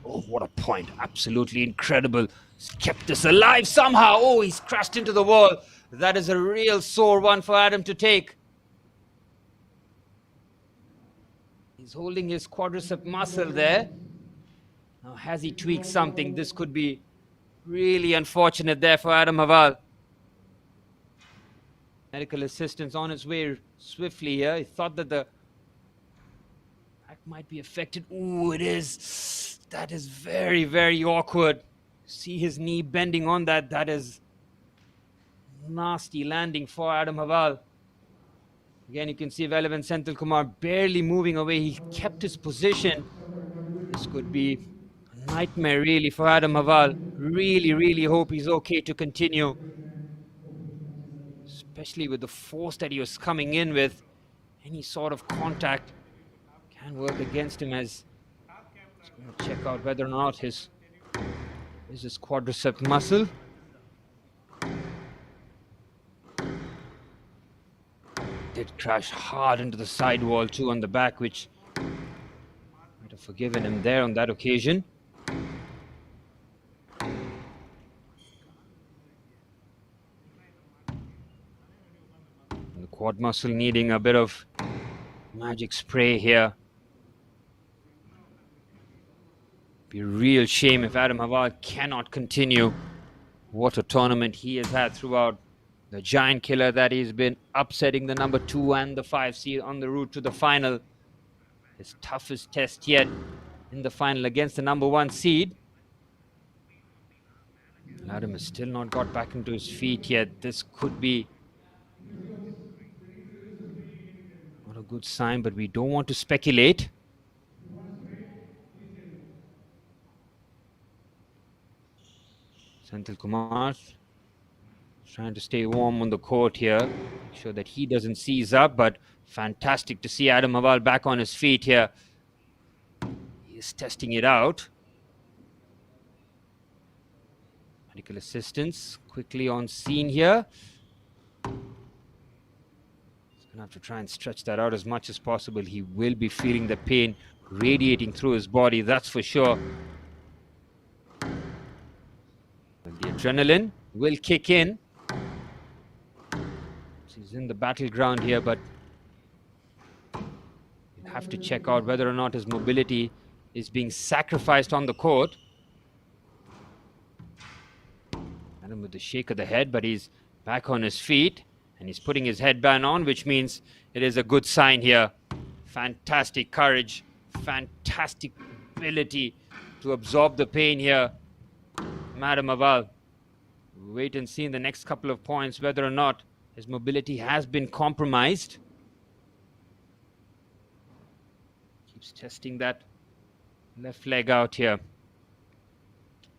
Oh, what a point, absolutely incredible. He's kept this alive somehow. Oh, he's crashed into the wall. That is a real sore one for Adam to take. He's holding his quadricep muscle there. Now, has he tweaked something? This could be really unfortunate there for Adam Haval. Medical assistance on its way swiftly here. He thought that the back might be affected. Ooh, it is. That is very, very awkward. See his knee bending on that. That is nasty landing for Adam Haval. Again, you can see Velavan Senthil Kumar barely moving away. He kept his position. This could be a nightmare really for Adam Haval. Really, really hope he's okay to continue. Especially with the force that he was coming in with. Any sort of contact can work against him, as he's going to check out whether or not his quadricep muscle. Did crash hard into the side wall too on the back, which might have forgiven him there on that occasion. And the quad muscle needing a bit of magic spray here. Be a real shame if Adam Haval cannot continue. What a tournament he has had throughout. The giant killer that he's been, upsetting the #2 and the 5 seed on the route to the final. His toughest test yet in the final against the #1 seed. Adam has still not got back into his feet yet. This could be not a good sign, but we don't want to speculate. Senthil Kumar trying to stay warm on the court here, make sure that he doesn't seize up, but fantastic to see Adam Haval back on his feet here. He is testing it out. Medical assistance quickly on scene here. He's going to have to try and stretch that out as much as possible. He will be feeling the pain radiating through his body, that's for sure. And the adrenaline will kick in. He's in the battleground here, but you'll have to check out whether or not his mobility is being sacrificed on the court. Adam with the shake of the head, but he's back on his feet and he's putting his headband on, which means it is a good sign here. Fantastic courage, fantastic ability to absorb the pain here. Adam Haval, wait and see in the next couple of points whether or not his mobility has been compromised. Keeps testing that left leg out here.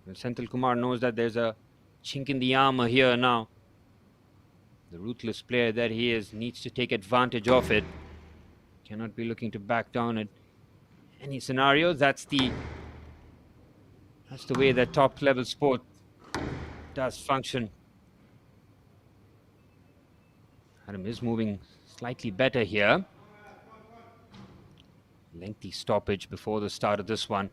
Well, Senthil Kumar knows that there's a chink in the armor here now. The ruthless player that he is needs to take advantage of it. Cannot be looking to back down at any scenario. That's the way that top level sport does function. Adam is moving slightly better here. Lengthy stoppage before the start of this one.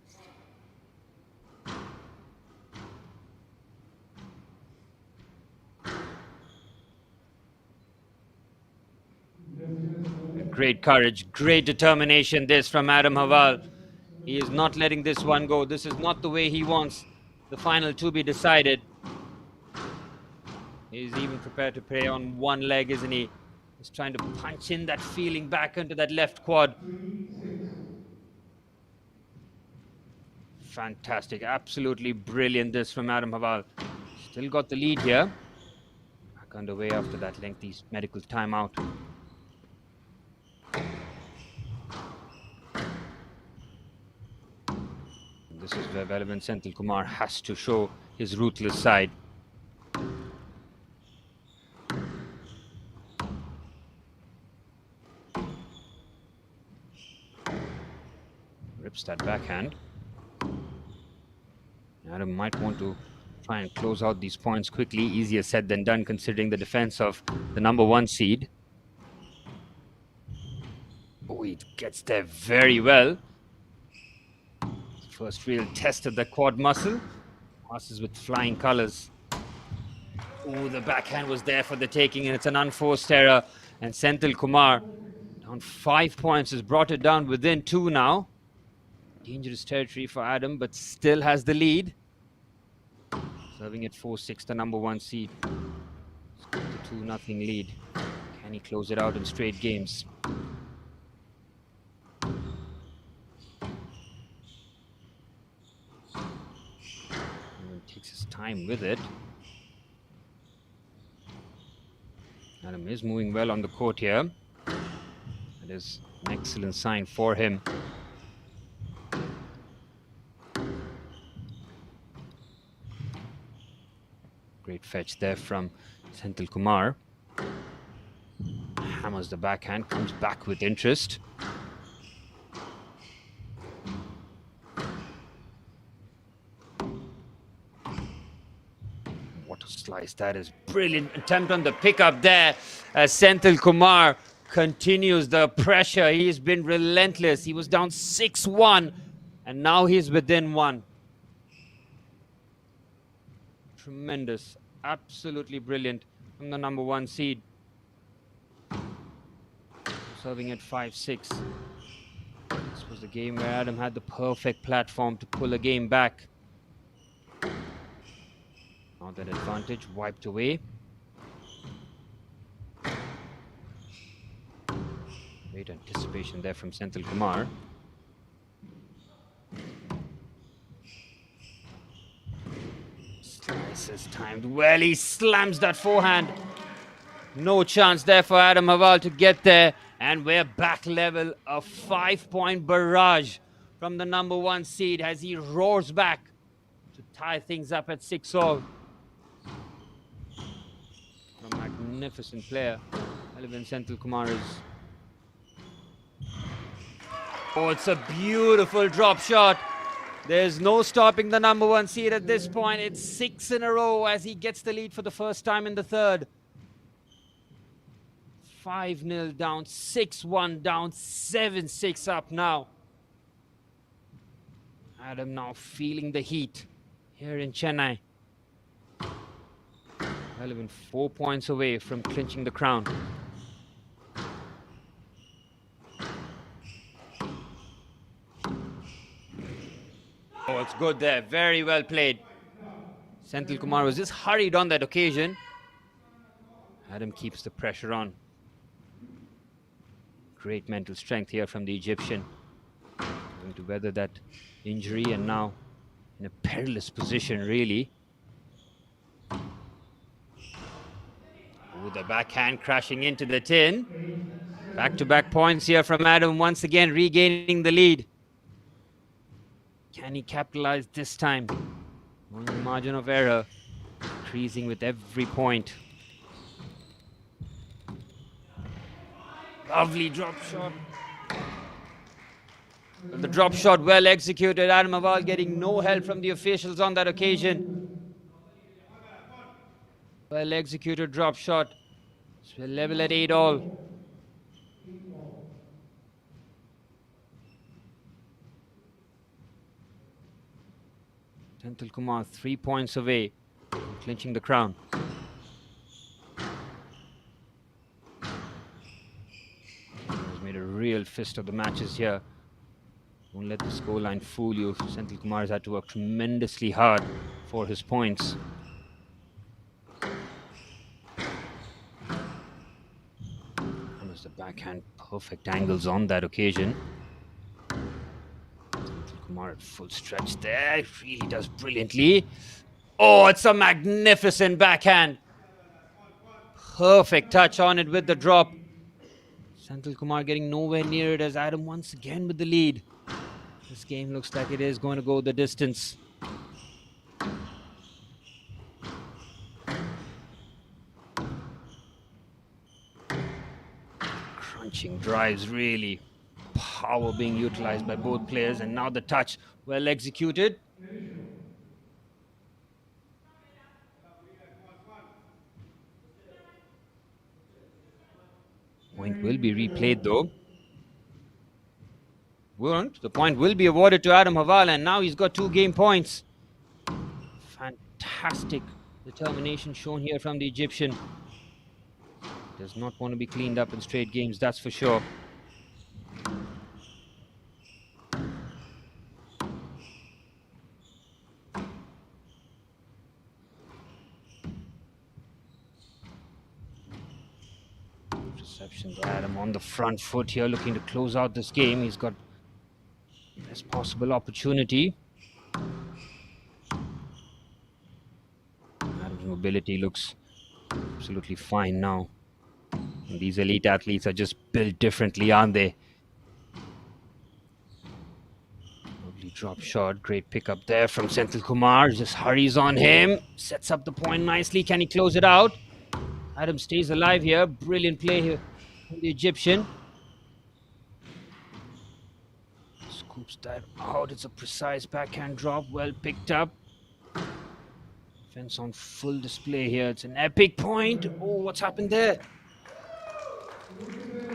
Great courage, great determination this from Adam Haval. He is not letting this one go. This is not the way he wants the final to be decided. He's even prepared to play on one leg, isn't he? He's trying to punch in that feeling back into that left quad. fantastic. Absolutely brilliant this from Adam Haval. Still got the lead here. Back underway after that lengthy medical timeout. And this is where Velavan Senthil Kumar has to show his ruthless side. Rips that backhand. Adam might want to try and close out these points quickly. Easier said than done considering the defense of the number 1 seed. Oh, he gets there very well. First real test of the quad muscle. Passes with flying colors. Oh, the backhand was there for the taking, and it's an unforced error. And Senthil Kumar, down 5 points, has brought it down within 2 now. Dangerous territory for Adam, but still has the lead. Serving at 4-6, the number 1 seed. It's got the 2-0 lead. Can he close it out in straight games? And takes his time with it. Adam is moving well on the court here. That is an excellent sign for him. Great fetch there from Senthil Kumar. Hammers the backhand, comes back with interest. What a slice that is. Brilliant attempt on the pickup there as Senthil Kumar continues the pressure. He's been relentless. He was down 6-1 and now he's within 1. Tremendous, absolutely brilliant from the number 1 seed. Serving at 5-6. This was the game where Adam had the perfect platform to pull a game back. Now that advantage wiped away. Great anticipation there from Senthil Kumar. Slices timed well. He slams that forehand. No chance there for Adam Haval to get there. And we're back level. A 5-point barrage from the number 1 seed as he roars back to tie things up at 6-all. A magnificent player. Velavan Senthil Kumar is. Oh, it's a beautiful drop shot. There's no stopping the number 1 seed at this point. It's 6 in a row as he gets the lead for the first time in the third. 5-0 down, 6-1 down, 7-6 up now. Adam now feeling the heat here in Chennai. Velavan 4 points away from clinching the crown. Oh, it's good there. Very well played. Senthil Kumar was just hurried on that occasion. Adam keeps the pressure on. Great mental strength here from the Egyptian. Going to weather that injury and now in a perilous position, really. Oh, the backhand crashing into the tin. Back-to-back points here from Adam, once again regaining the lead. Can he capitalize this time? On the margin of error, increasing with every point. Lovely drop shot. The drop shot well executed. Adam Haval getting no help from the officials on that occasion. Well executed drop shot. So we're level at 8-all. Senthil Kumar 3 points away from clinching the crown. He's made a real fist of the matches here. Don't let the scoreline fool you. Senthil Kumar has had to work tremendously hard for his points. The backhand, perfect angles on that occasion. Kumar at full stretch there. Really does brilliantly. Oh, it's a magnificent backhand. Perfect touch on it with the drop. Senthil Kumar getting nowhere near it as Adam once again with the lead. This game looks like it is going to go the distance. Crunching drives, really. Power being utilized by both players, and now the touch well executed. Point will be replayed though. The point will be awarded to Adam Haval, and now he's got 2 game points. Fantastic determination shown here from the Egyptian. Does not want to be cleaned up in straight games, that's for sure. Reception to Adam on the front foot here, looking to close out this game. He's got the best possible opportunity. Adam's mobility looks absolutely fine now. And these elite athletes are just built differently, aren't they? Lovely drop shot, great pickup there from Senthil Kumar. Just hurries on him, sets up the point nicely. Can he close it out? Adam stays alive here. Brilliant play here from the Egyptian. Scoops that out. It's a precise backhand drop. Well picked up. Defense on full display here. It's an epic point. Oh, what's happened there?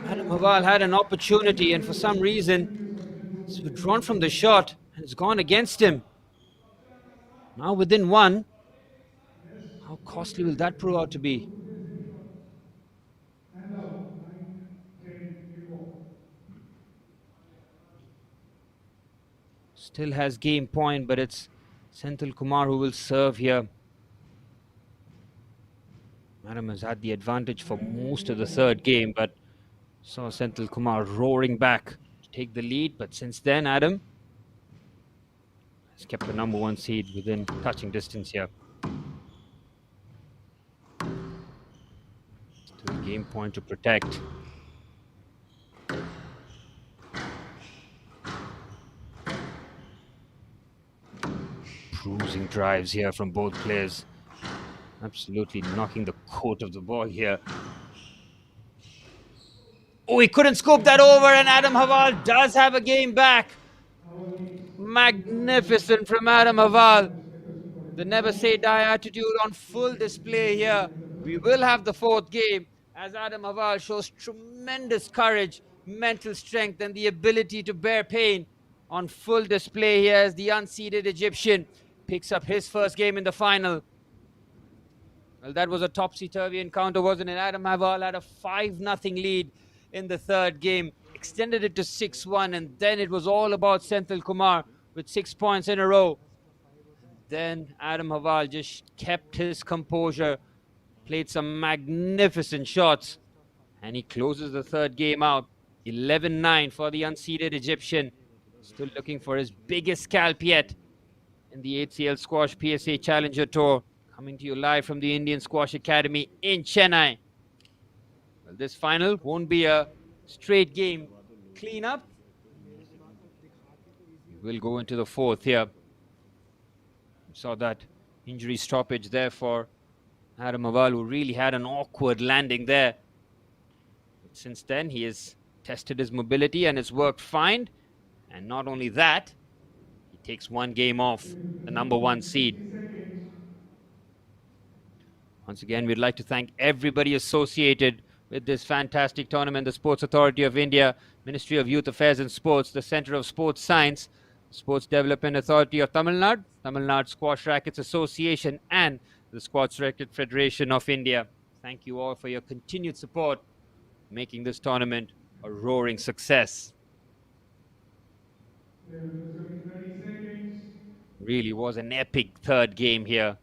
Adam Haval had an opportunity, and for some reason, he's withdrawn from the shot and it's gone against him. Now within 1. How costly will that prove out to be? Still has game point, but it's Senthil Kumar who will serve here. Adam has had the advantage for most of the third game, but saw Senthil Kumar roaring back to take the lead. But since then, Adam has kept the number 1 seed within touching distance here. Still a game point to protect. Cruising drives here from both players. Absolutely knocking the coat of the ball here. Oh, he couldn't scoop that over, and Adam Haval does have a game back. Magnificent from Adam Haval. The never say die attitude on full display here. We will have the 4th game as Adam Haval shows tremendous courage, mental strength, and the ability to bear pain on full display here as the unseeded Egyptian picks up his first game in the final. Well, that was a topsy-turvy encounter, wasn't it? Adam Haval had a 5-0 lead in the third game, extended it to 6-1, and then it was all about Senthil Kumar with 6 points in a row. Then Adam Haval just kept his composure, played some magnificent shots, and he closes the third game out. 11-9 for the unseeded Egyptian. Still looking for his biggest scalp yet in the HCL Squash PSA Challenger Tour. Coming to you live from the Indian Squash Academy in Chennai. Well, this final won't be a straight game cleanup. We will go into the 4th here. We saw that injury stoppage there for Adam Haval, who really had an awkward landing there. But since then, he has tested his mobility and it's worked fine. And not only that, he takes 1 game off the number 1 seed. Once again, we'd like to thank everybody associated with this fantastic tournament: the Sports Authority of India, Ministry of Youth Affairs and Sports, the Center of Sports Science, Sports Development Authority of Tamil Nadu, Tamil Nadu Squash Rackets Association, and the Squash Racket Federation of India. Thank you all for your continued support, making this tournament a roaring success. Really was an epic third game here.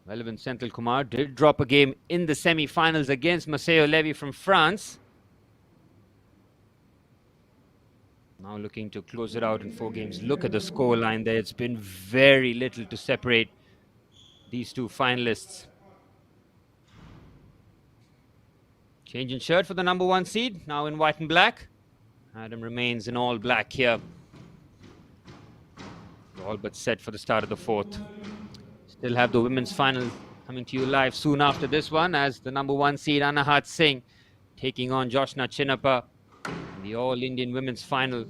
Relevant Senthil Kumar did drop a game in the semi-finals against Maceo Levy from France. Now looking to close it out in 4 games. Look at the score line there. It's been very little to separate these two finalists. Change in shirt for the number 1 seed, now in white and black. Adam remains in all black here. All but set for the start of the 4th. Still have the women's final coming to you live soon after this one, as the number 1 seed Anahat Singh taking on Joshna Chinnappa in the All Indian Women's Final.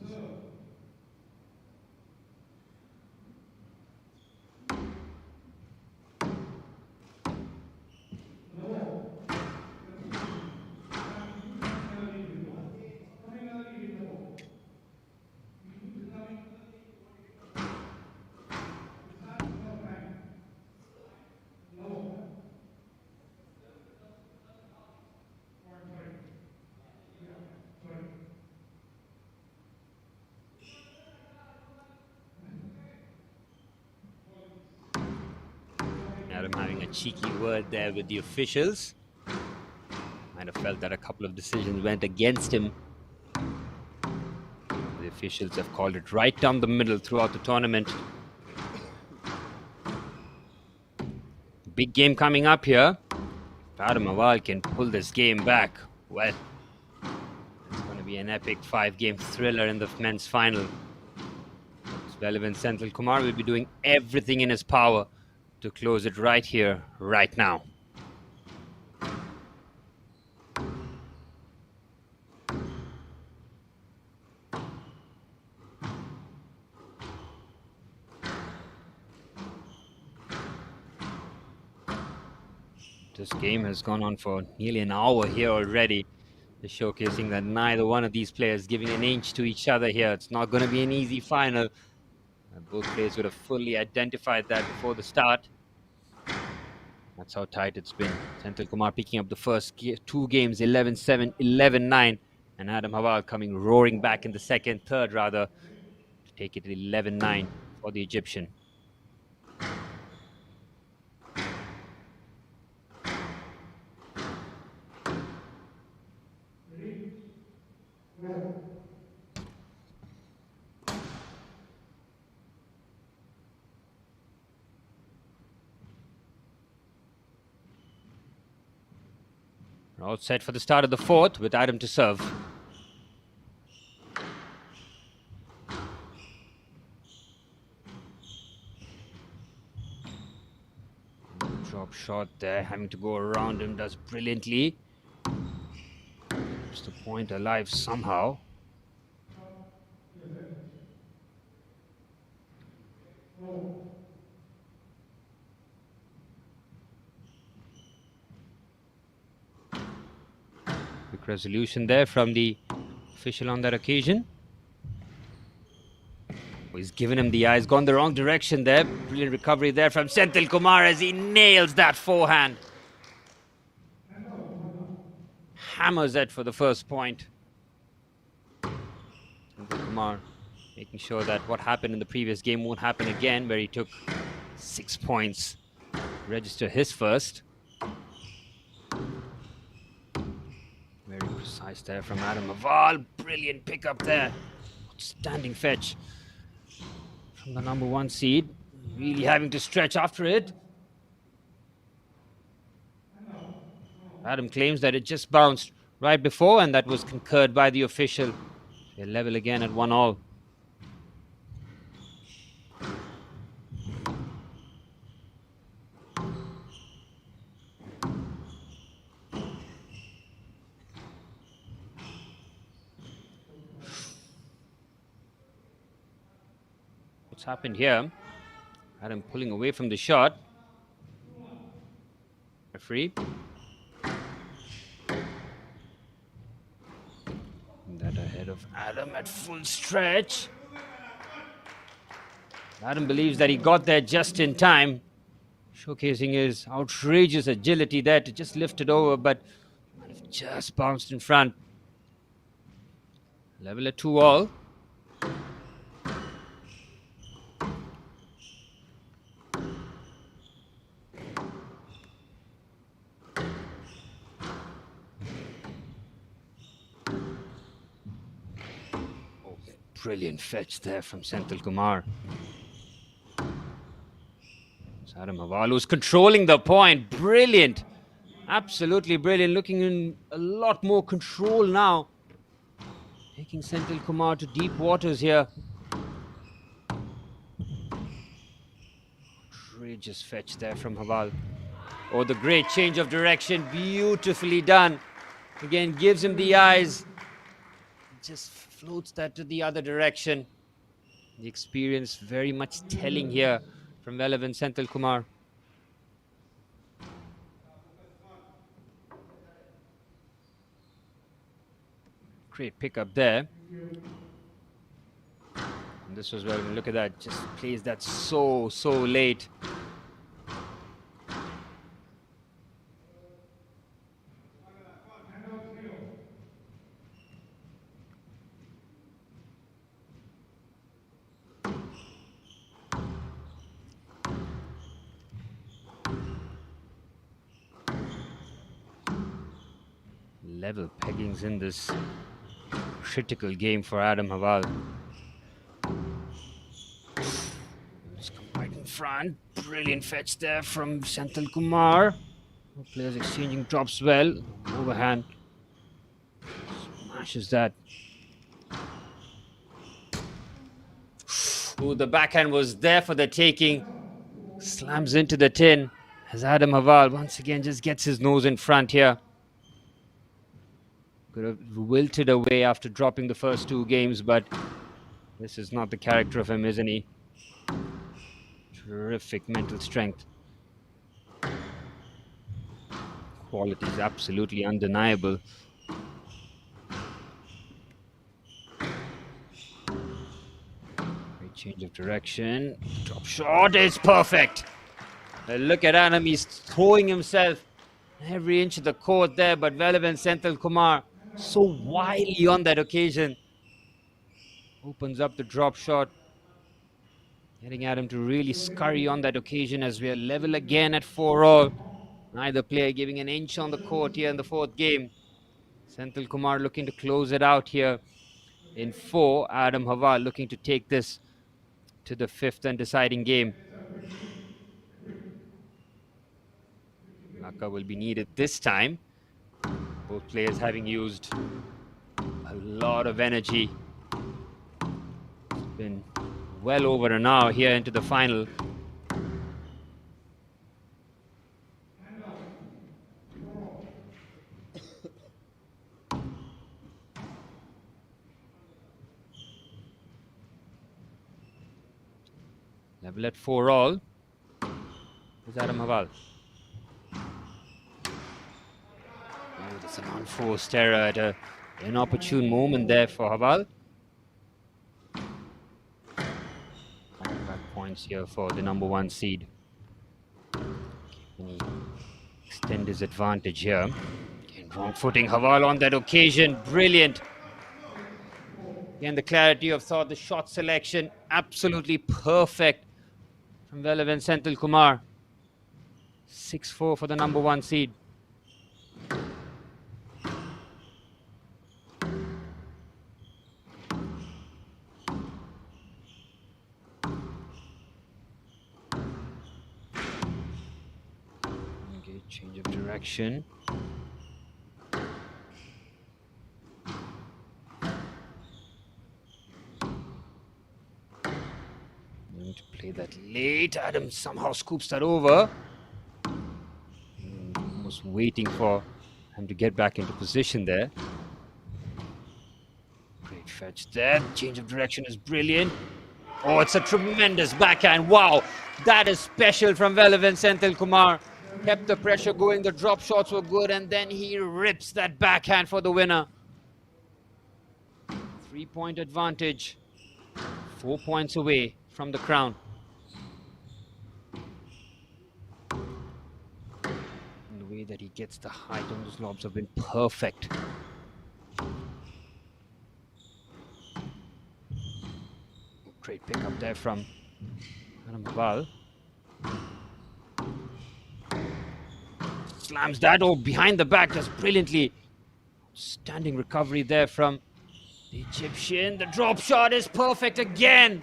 Adam having a cheeky word there with the officials. Might have felt that a couple of decisions went against him. The officials have called it right down the middle throughout the tournament. Big game coming up here. If Adam Awal can pull this game back, well, it's going to be an epic 5-game thriller in the men's final. Relevant Senthil Kumar will be doing everything in his power to close it right here, right now. This game has gone on for nearly an hour here already. Just showcasing that neither one of these players giving an inch to each other here. It's not going to be an easy final. Both players would have fully identified that before the start. That's how tight it's been. Senthil Kumar picking up the first 2 games, 11-7, 11-9. And Adam Hawal coming roaring back in the third rather, to take it 11-9 for the Egyptian. All set for the start of the 4th with Adam to serve. Drop shot there, having to go around him, does brilliantly. Keeps the point alive somehow. Quick resolution there from the official on that occasion. Oh, he's given him the eye. He's gone the wrong direction there. Brilliant recovery there from Senthil Kumar as he nails that forehand. Hammers it for the first point. Senthil Kumar making sure that what happened in the previous game won't happen again, where he took 6 points. Register his first. Very precise there from Adam Aval. Brilliant pickup there. Outstanding fetch from the number 1 seed. Really having to stretch after it. Adam claims that it just bounced right before, and that was concurred by the official. They're level again at 1-all. What's happened here? Adam pulling away from the shot. Referee. That ahead of Adam at full stretch. Adam believes that he got there just in time, showcasing his outrageous agility there to just lift it over, but just bounced in front. Level at 2-all. Brilliant fetch there from Senthil Kumar. Adam Hawal was controlling the point. Brilliant. Absolutely brilliant. Looking in a lot more control now. Taking Senthil Kumar to deep waters here. Outrageous fetch there from Hawal. Oh, the great change of direction. Beautifully done. Again, gives him the eyes. Just floats that to the other direction. The experience very much telling here from Velavan Senthil Kumar. Great pickup there. And this was where, look at that, just plays that so late. Level peggings in this critical game for Adam Hawal. Just come right in front. Brilliant fetch there from Senthil Kumar. Both players exchanging drops well. Overhand. Smashes that. Ooh, the backhand was there for the taking. Slams into the tin as Adam Hawal once again just gets his nose in front here. Could have wilted away after dropping the first two games, but this is not the character of him, isn't he? Terrific mental strength. Quality is absolutely undeniable. Great change of direction. Drop shot is perfect. Look at Adam, he's throwing himself every inch of the court there, but Velavan Senthil Kumar so wily on that occasion. Opens up the drop shot. Getting Adam to really scurry on that occasion as we are level again at 4-all. Neither player giving an inch on the court here in the fourth game. Senthil Kumar looking to close it out here in 4. Adam Hawal looking to take this to the fifth and deciding game. Laka will be needed this time. Both players having used a lot of energy. It's been well over an hour here into the final. Level at 4-all. Is Adam Hawal. It's an unforced error at an inopportune moment there for Hawal. Back points here for the number 1 seed. Can he extend his advantage here? Again, wrong footing. Hawal on that occasion. Brilliant. Again, the clarity of thought, the shot selection, absolutely perfect from Velavan Senthil Kumar. 6-4 for the number 1 seed. Change of direction. Need to play that late. Adam somehow scoops that over. Almost waiting for him to get back into position there. Great fetch there. Change of direction is brilliant. Oh, it's a tremendous backhand. Wow, that is special from Velavan Senthil Kumar. Kept the pressure going, the drop shots were good, and then he rips that backhand for the winner. 3-point advantage. 4 points away from the crown. And the way that he gets the height on those lobs have been perfect. Great pickup there from Adam Hawal. Slams that behind the back just brilliantly. Standing recovery there from The Egyptian, the drop shot is perfect again.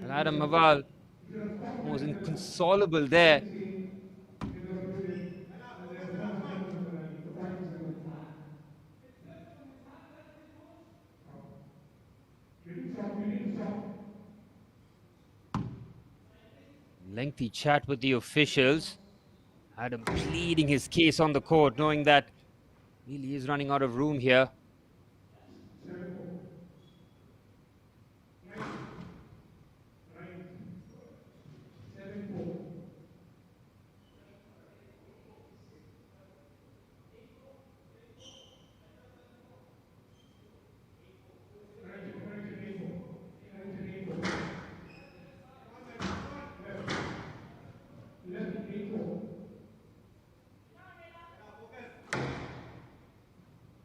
And Adam Maval was inconsolable there. Lengthy chat with the officials. Adam pleading his case on the court, knowing that really is running out of room here.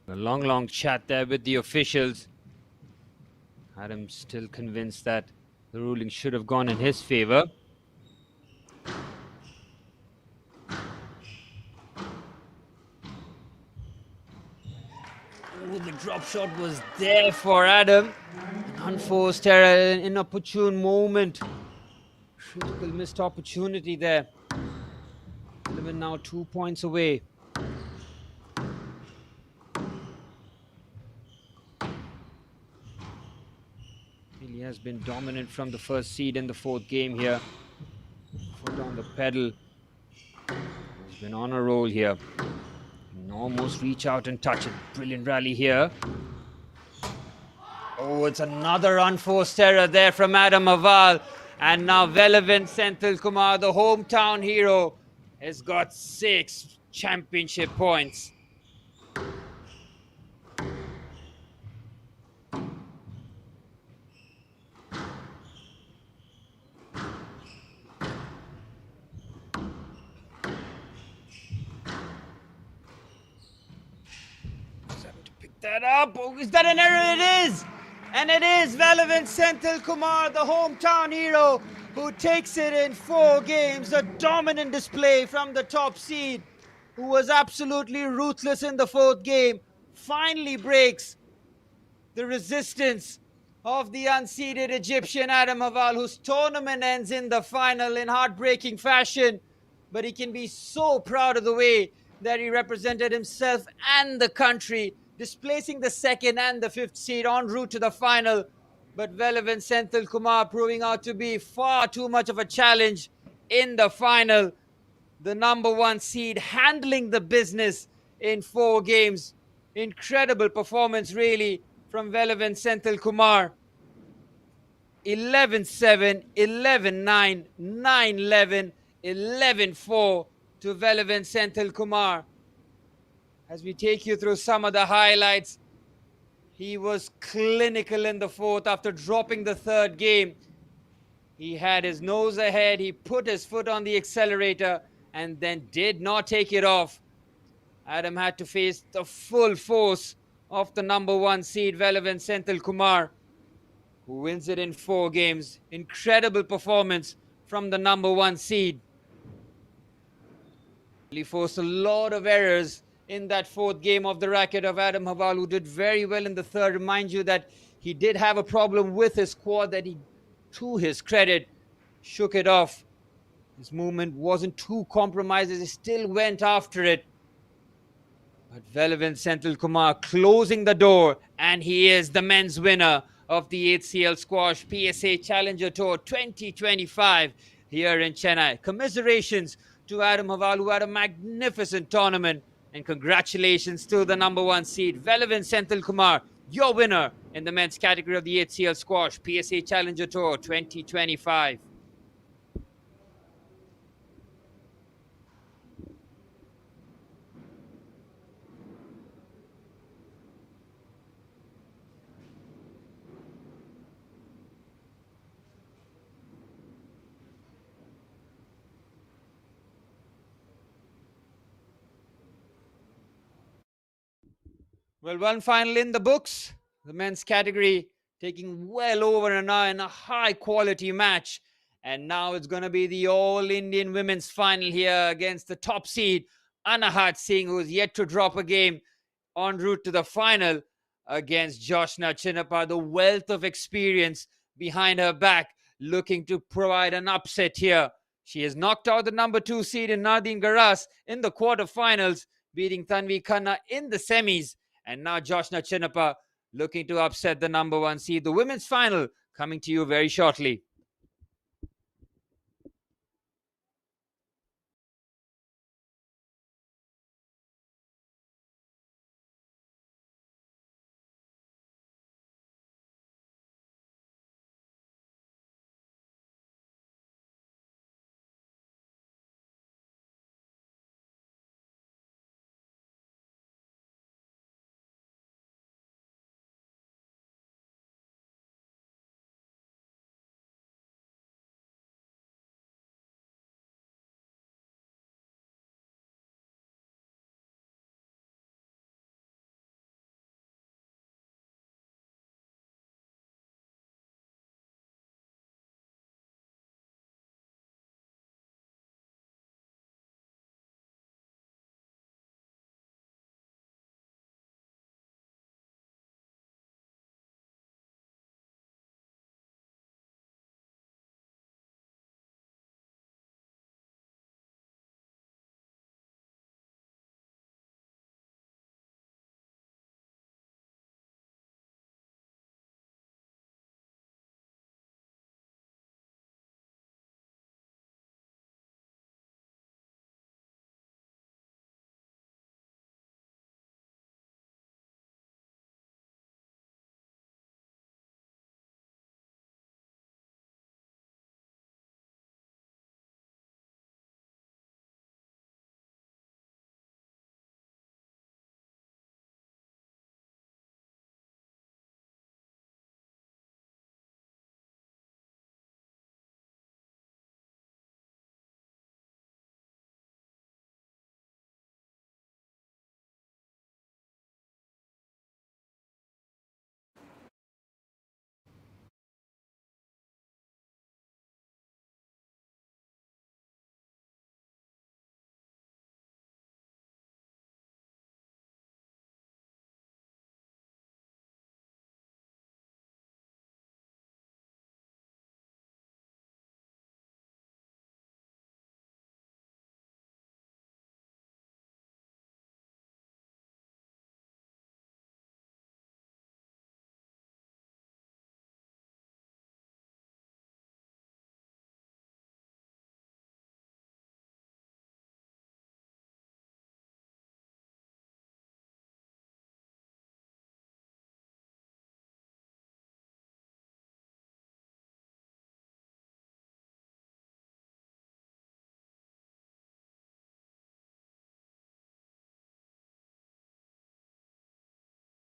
A long chat there with the officials. Adam's still convinced that the ruling should have gone in his favor. Oh, the drop shot was there for Adam. An unforced error, an inopportune moment. Critical missed opportunity there. Limit now 2 points away. He has been dominant from the first seed in the fourth game here. Foot on the pedal. He's been on a roll here. Can almost reach out and touch it. Brilliant rally here. Oh, it's another unforced error there from Adam Aval. And now Velavan Senthil Kumar, the hometown hero, has got 6 championship points. That up. Oh, is that an error? It is. And it is Velavan Senthil Kumar, the hometown hero, who takes it in 4 games. A dominant display from the top seed, who was absolutely ruthless in the 4th game, finally breaks the resistance of the unseeded Egyptian Adam Aval, whose tournament ends in the final in heartbreaking fashion. But he can be so proud of the way that he represented himself and the country, displacing the 2nd and the 5th seed en route to the final. But Velavan Senthil Kumar proving out to be far too much of a challenge in the final. The number 1 seed handling the business in 4 games. Incredible performance, really, from Velavan Senthil Kumar. 11-7, 11-9, 9-11, 11-4 to Velavan Senthil Kumar. As we take you through some of the highlights, he was clinical in the 4th after dropping the 3rd game. He had his nose ahead, he put his foot on the accelerator and then did not take it off. Adam had to face the full force of the number 1 seed, Velavan Senthil Kumar, who wins it in 4 games. Incredible performance from the number 1 seed. He forced a lot of errors in that 4th game of the racket of Adam Haval, who did very well in the 3rd. Remind you that he did have a problem with his quad that he, to his credit, shook it off. His movement wasn't too compromised as he still went after it. But Velavan Senthil Kumar closing the door, and he is the men's winner of the HCL Squash PSA Challenger Tour 2025 here in Chennai. Commiserations to Adam Haval, who had a magnificent tournament, and congratulations to the number 1 seed, Velavan Senthil Kumar, your winner in the men's category of the HCL Squash PSA Challenger Tour 2025. Well, one final in the books. The men's category taking well over an hour in a high quality match. And now it's going to be the All Indian Women's Final here against the top seed, Anahat Singh, who's yet to drop a game, en route to the final against Joshna Chinnappa. The wealth of experience behind her back, looking to provide an upset here. She has knocked out the number 2 seed in Nadine Garas in the quarterfinals, beating Tanvi Khanna in the semis. And now Joshna Chinnappa looking to upset the number 1 seed. The women's final coming to you very shortly.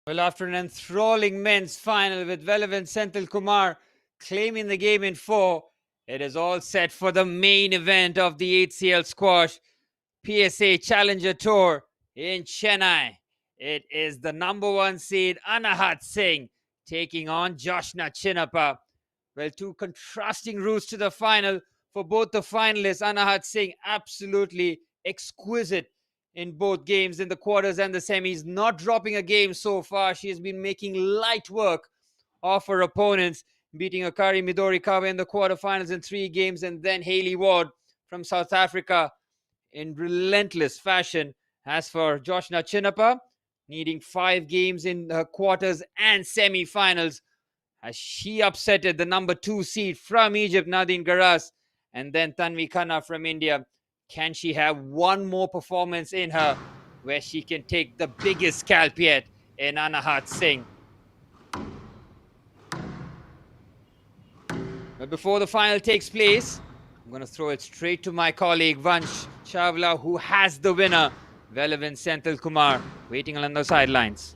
Well, after an enthralling men's final with Velavan Senthil Kumar claiming the game in 4, it is all set for the main event of the HCL Squash PSA Challenger Tour in Chennai. It is the number 1 seed Anahat Singh taking on Joshna Chinnappa. Well, two contrasting routes to the final for both the finalists. Anahat Singh absolutely exquisite in both games, in the quarters and the semis, not dropping a game so far. She has been making light work of her opponents, beating Akari Midorikawa in the quarterfinals in 3 games, and then Hayley Ward from South Africa in relentless fashion. As for Joshna Chinnappa, needing 5 games in her quarters and semi-finals, as she upsetted the number 2 seed from Egypt, Nadine Garas, and then Tanvi Khanna from India. Can she have one more performance in her where she can take the biggest scalp yet in Anahat Singh? But before the final takes place, I'm going to throw it straight to my colleague Vansh Chawla, who has the winner, Velavan Senthil Kumar, waiting on the sidelines.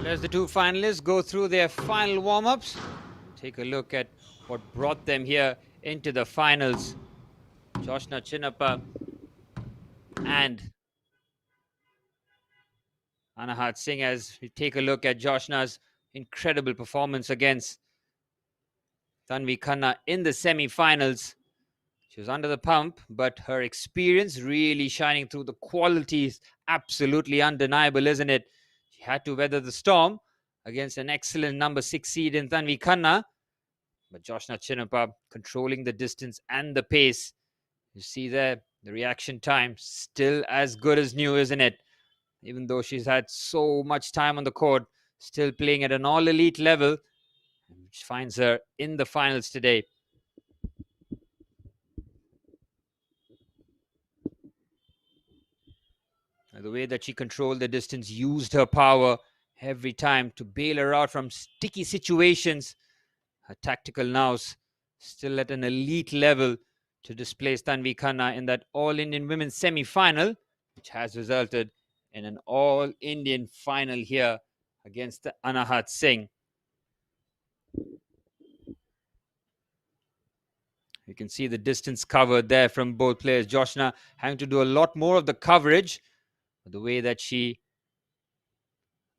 As the two finalists go through their final warm-ups, take a look at what brought them here into the finals. Joshna Chinnappa and Anahat Singh, as we take a look at Joshna's incredible performance against Tanvi Khanna in the semi-finals. She was under the pump, but her experience really shining through. The qualities absolutely undeniable, isn't it? She had to weather the storm against an excellent number 6 seed in Tanvi Khanna. But Joshna Chinnappa controlling the distance and the pace. You see there, the reaction time still as good as new, isn't it? Even though she's had so much time on the court, still playing at an all-elite level, which finds her in the finals today. The way that she controlled the distance, used her power every time to bail her out from sticky situations. Her tactical nous still at an elite level to displace Tanvi Khanna in that All-Indian Women's semi-final, which has resulted in an All-Indian final here against Anahat Singh. You can see the distance covered there from both players. Joshna having to do a lot more of the coverage. The way that the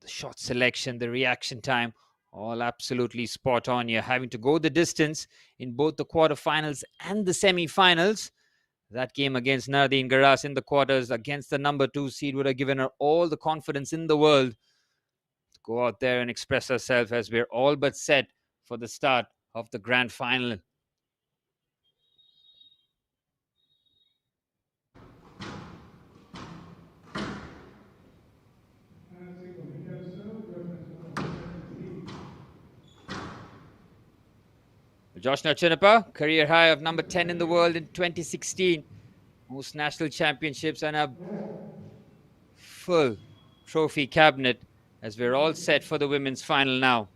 shot selection, the reaction time, all absolutely spot on. You're having to go the distance in both the quarterfinals and the semi-finals. That game against Nardine Garas in the quarters against the number 2 seed would have given her all the confidence in the world to go out there and express herself, as we're all but set for the start of the grand final. Joshna Chinnappa, career high of number 10 in the world in 2016. Most national championships and a full trophy cabinet, as we're all set for the women's final now.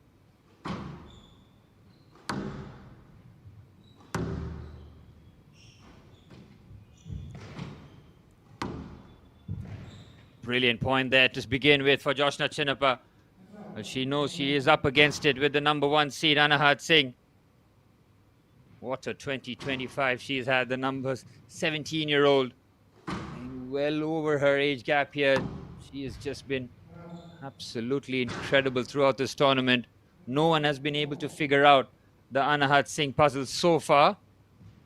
Brilliant point there to begin with for Joshna Chinnappa. But she knows she is up against it with the number 1 seed, Anahat Singh. What a 2025 she's had, the numbers 17-year-old. Well over her age gap here. She has just been absolutely incredible throughout this tournament. No one has been able to figure out the Anahat Singh puzzle so far.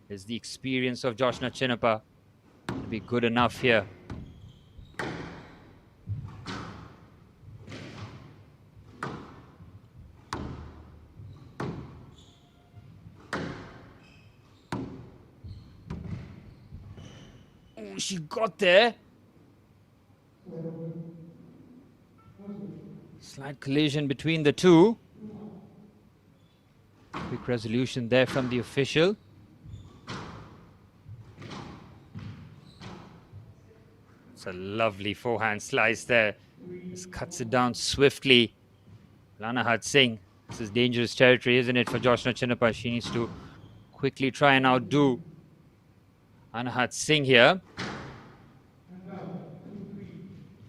Is the experience of Joshna Chinnappa to be good enough here? She got there. Slight collision between the two. Quick resolution there from the official. It's a lovely forehand slice there. Just cuts it down swiftly. Anahat Singh. This is dangerous territory, isn't it, for Joshna Chinnappa? She needs to quickly try and outdo Anahat Singh here.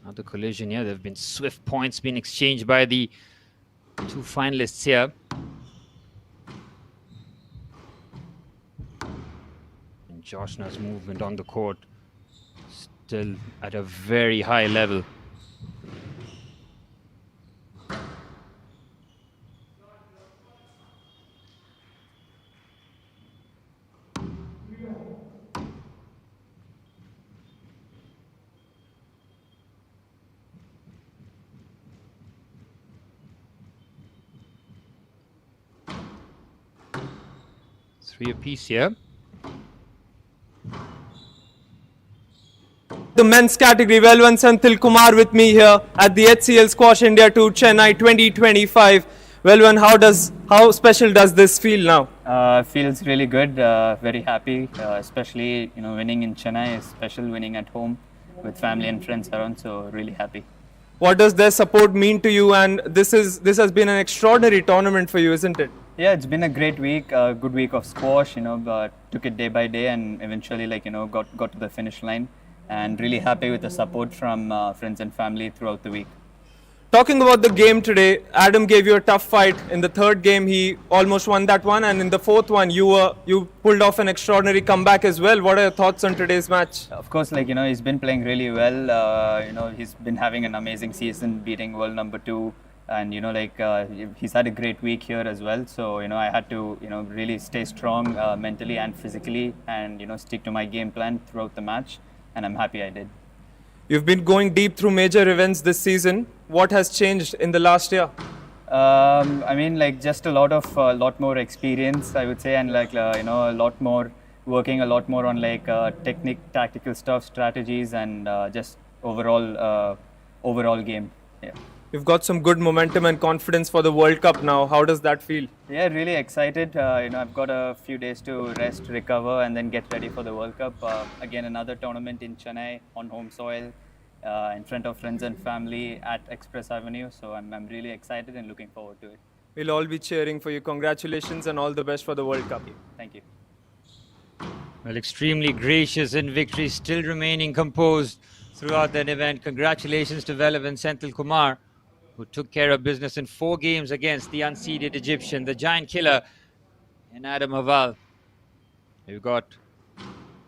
Another collision here. There have been swift points being exchanged by the two finalists here. And Joshna's movement on the court still at a very high level. Three apiece here. The men's category, Velvan Senthil Kumar with me here at the HCL Squash India Tour Chennai 2025. Velvan, how special does this feel now? Feels really good. Very happy, especially winning in Chennai is special. Winning at home with family and friends around, so really happy. What does their support mean to you? And this has been an extraordinary tournament for you, isn't it? Yeah, it's been a great week, a good week of squash. Took it day by day, and eventually, got to the finish line. And really happy with the support from friends and family throughout the week. Talking about the game today, Adam gave you a tough fight. In the third game, he almost won that one, and in the fourth one, you pulled off an extraordinary comeback as well. What are your thoughts on today's match? Of course, he's been playing really well. He's been having an amazing season, beating world number 2, and he's had a great week here as well. So I had to really stay strong mentally and physically, and stick to my game plan throughout the match, and I'm happy I did. You've been going deep through major events this season. What has changed in the last year? Just a lot more experience, I would say, and a lot more working a lot more on technique, tactical stuff, strategies, and just overall game. Yeah. You've got some good momentum and confidence for the World Cup now. How does that feel? Yeah, really excited. I've got a few days to rest, recover, and then get ready for the World Cup. Again, another tournament in Chennai on home soil, in front of friends and family at Express Avenue. So I'm really excited and looking forward to it. We'll all be cheering for you. Congratulations and all the best for the World Cup. Thank you. Well, extremely gracious in victory, still remaining composed throughout that event. Congratulations to Velav and Senthil Kumar, who took care of business in 4 games against the unseeded Egyptian, the giant killer, and Adam Haval. We've got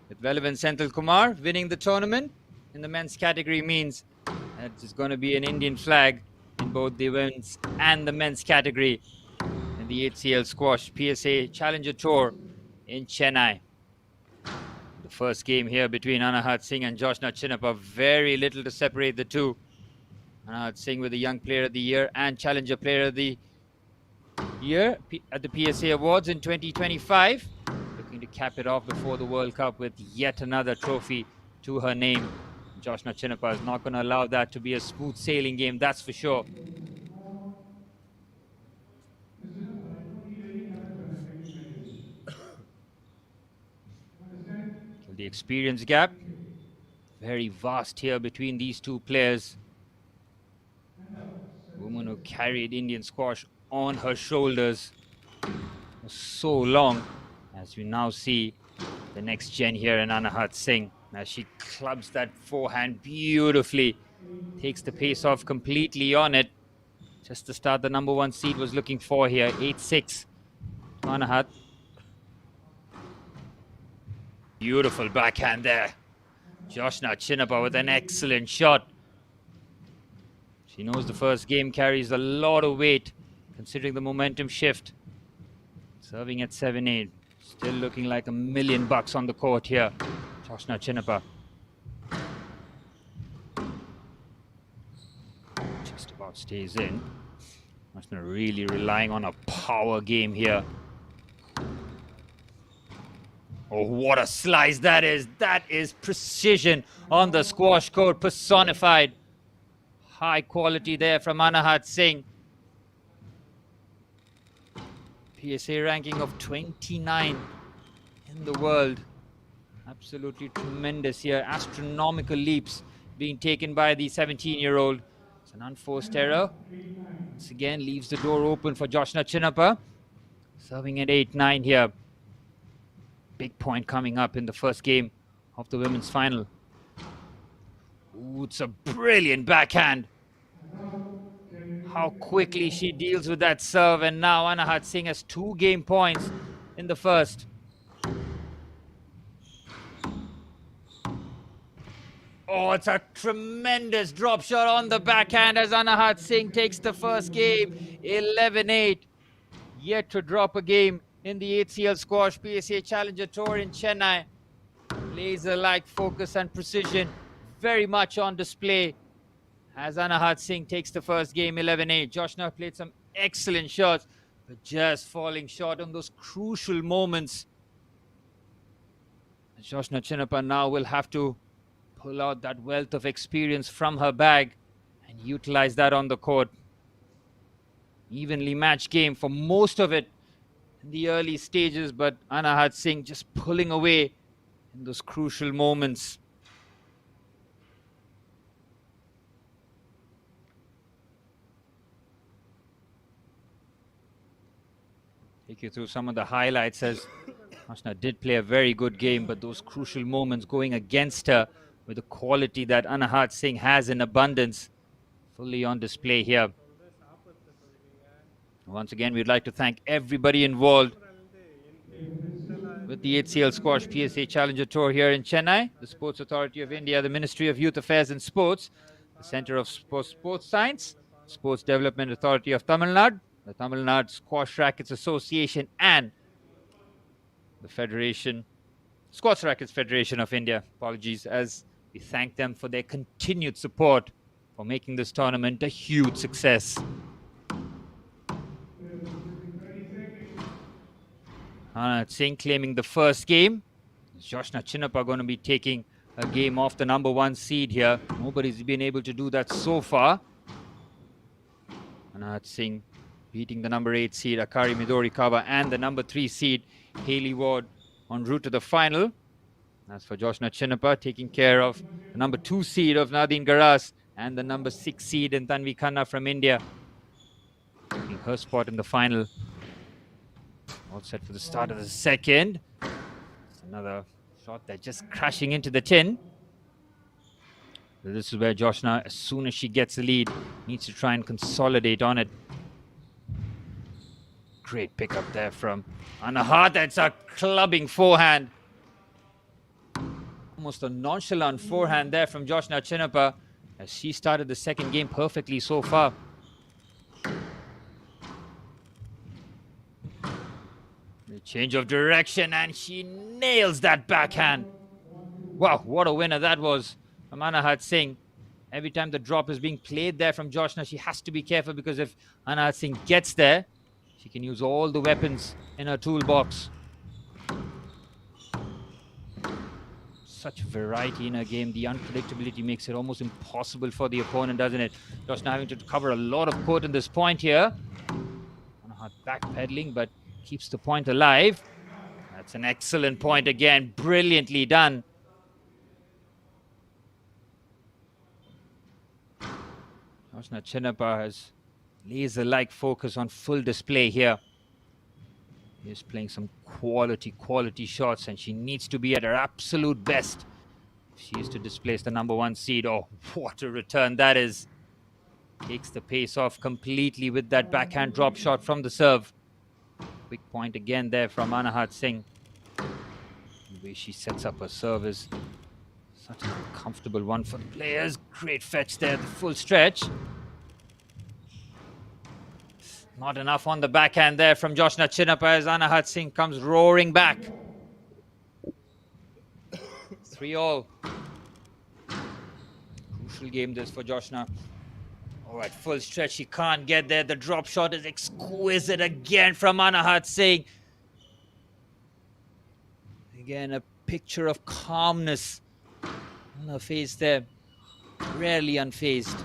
with Velav and Senthil Kumar winning the tournament in the men's category means that it's going to be an Indian flag in both the women's and the men's category in the HCL Squash PSA Challenger Tour in Chennai. The first game here between Anahat Singh and Joshna Chinnappa, very little to separate the two. Anahat Singh with the Young Player of the Year and Challenger Player of the Year at the PSA Awards in 2025. Looking to cap it off before the World Cup with yet another trophy to her name. Joshna Chinnappa is not going to allow that to be a smooth sailing game, that's for sure. The experience gap, very vast here between these two players. Woman who carried Indian squash on her shoulders for so long, as we now see the next gen here in Anahat Singh, as she clubs that forehand beautifully, takes the pace off completely on it. Just the start the number 1 seed was looking for here, 8-6 to Anahat. Beautiful backhand there. Joshna Chinnappa with an excellent shot. She knows the first game carries a lot of weight, considering the momentum shift. Serving at 7-8. Still looking like $1 million on the court here. Joshna Chinnappa. Just about stays in. Joshna really relying on a power game here. Oh, what a slice that is. That is precision on the squash court, personified. High quality there from Anahat Singh. PSA ranking of 29 in the world. Absolutely tremendous here. Astronomical leaps being taken by the 17-year-old. It's an unforced error. Once again, leaves the door open for Joshna Chinnappa. Serving at 8-9 here. Big point coming up in the first game of the women's final. Ooh, it's a brilliant backhand. How quickly she deals with that serve, and now Anahat Singh has 2 game points in the first. Oh, it's a tremendous drop shot on the backhand as Anahat Singh takes the first game, 11-8. Yet to drop a game in the HCL Squash PSA Challenger Tour in Chennai. Laser-like focus and precision very much on display as Anahat Singh takes the first game 11-8. Joshna played some excellent shots, but just falling short on those crucial moments. Joshna Chinnappa now will have to pull out that wealth of experience from her bag and utilize that on the court. Evenly matched game for most of it in the early stages, but Anahat Singh just pulling away in those crucial moments. Take you through some of the highlights as Joshna did play a very good game, but those crucial moments going against her with the quality that Anahat Singh has in abundance. fully on display here. Once again, we'd like to thank everybody involved with the HCL Squash PSA Challenger Tour here in Chennai, the Sports Authority of India, the Ministry of Youth Affairs and Sports, the Center of Sports Science, Sports Development Authority of Tamil Nadu, the Tamil Nadu Squash Rackets Association, and the Federation, Squash Rackets Federation of India. Apologies, as we thank them for their continued support for making this tournament a huge success. Singh claiming the first game. Joshna Chinnappa going to be taking a game off the number 1 seed here. Nobody's been able to do that so far. Anand Singh beating the number 8 seed Akari Midorikawa and the number 3 seed Hayley Ward en route to the final. As for Joshna Chinnappa, taking care of the number 2 seed of Nadine Garas and the number 6 seed in Tanvi Khanna from India, taking her spot in the final. All set for the start of the second. It's another shot that's just crashing into the tin. This is where Joshna, as soon as she gets the lead, needs to try and consolidate on it. Great pickup there from Anahat. That's a clubbing forehand. Almost a nonchalant forehand there from Joshna Chinnappa, as she started the second game perfectly so far. Change of direction, and she nails that backhand. Wow, what a winner that was from Anahat Singh. Every time the drop is being played there from Joshna, she has to be careful, because if Anahat Singh gets there, she can use all the weapons in her toolbox. Such variety in her game. The unpredictability makes it almost impossible for the opponent, doesn't it? Joshna having to cover a lot of court in this point here. Anahat backpedaling, but keeps the point alive. That's an excellent point again. Brilliantly done. Joshna Chinnappa has laser-like focus on full display here. She's playing some quality shots, and she needs to be at her absolute best if she is to displace the number 1 seed. Oh, what a return that is. Takes the pace off completely with that backhand drop shot from the serve. Quick point again there from Anahat Singh. The way she sets up her serve is such a comfortable one for the players. Great fetch there, the full stretch. Not enough on the backhand there from Joshna Chinnappa, as Anahat Singh comes roaring back. 3-all. Crucial game this for Joshna. All right, full stretch, she can't get there. The drop shot is exquisite again from Anahat Singh. Again, a picture of calmness on her face there. Rarely unfazed.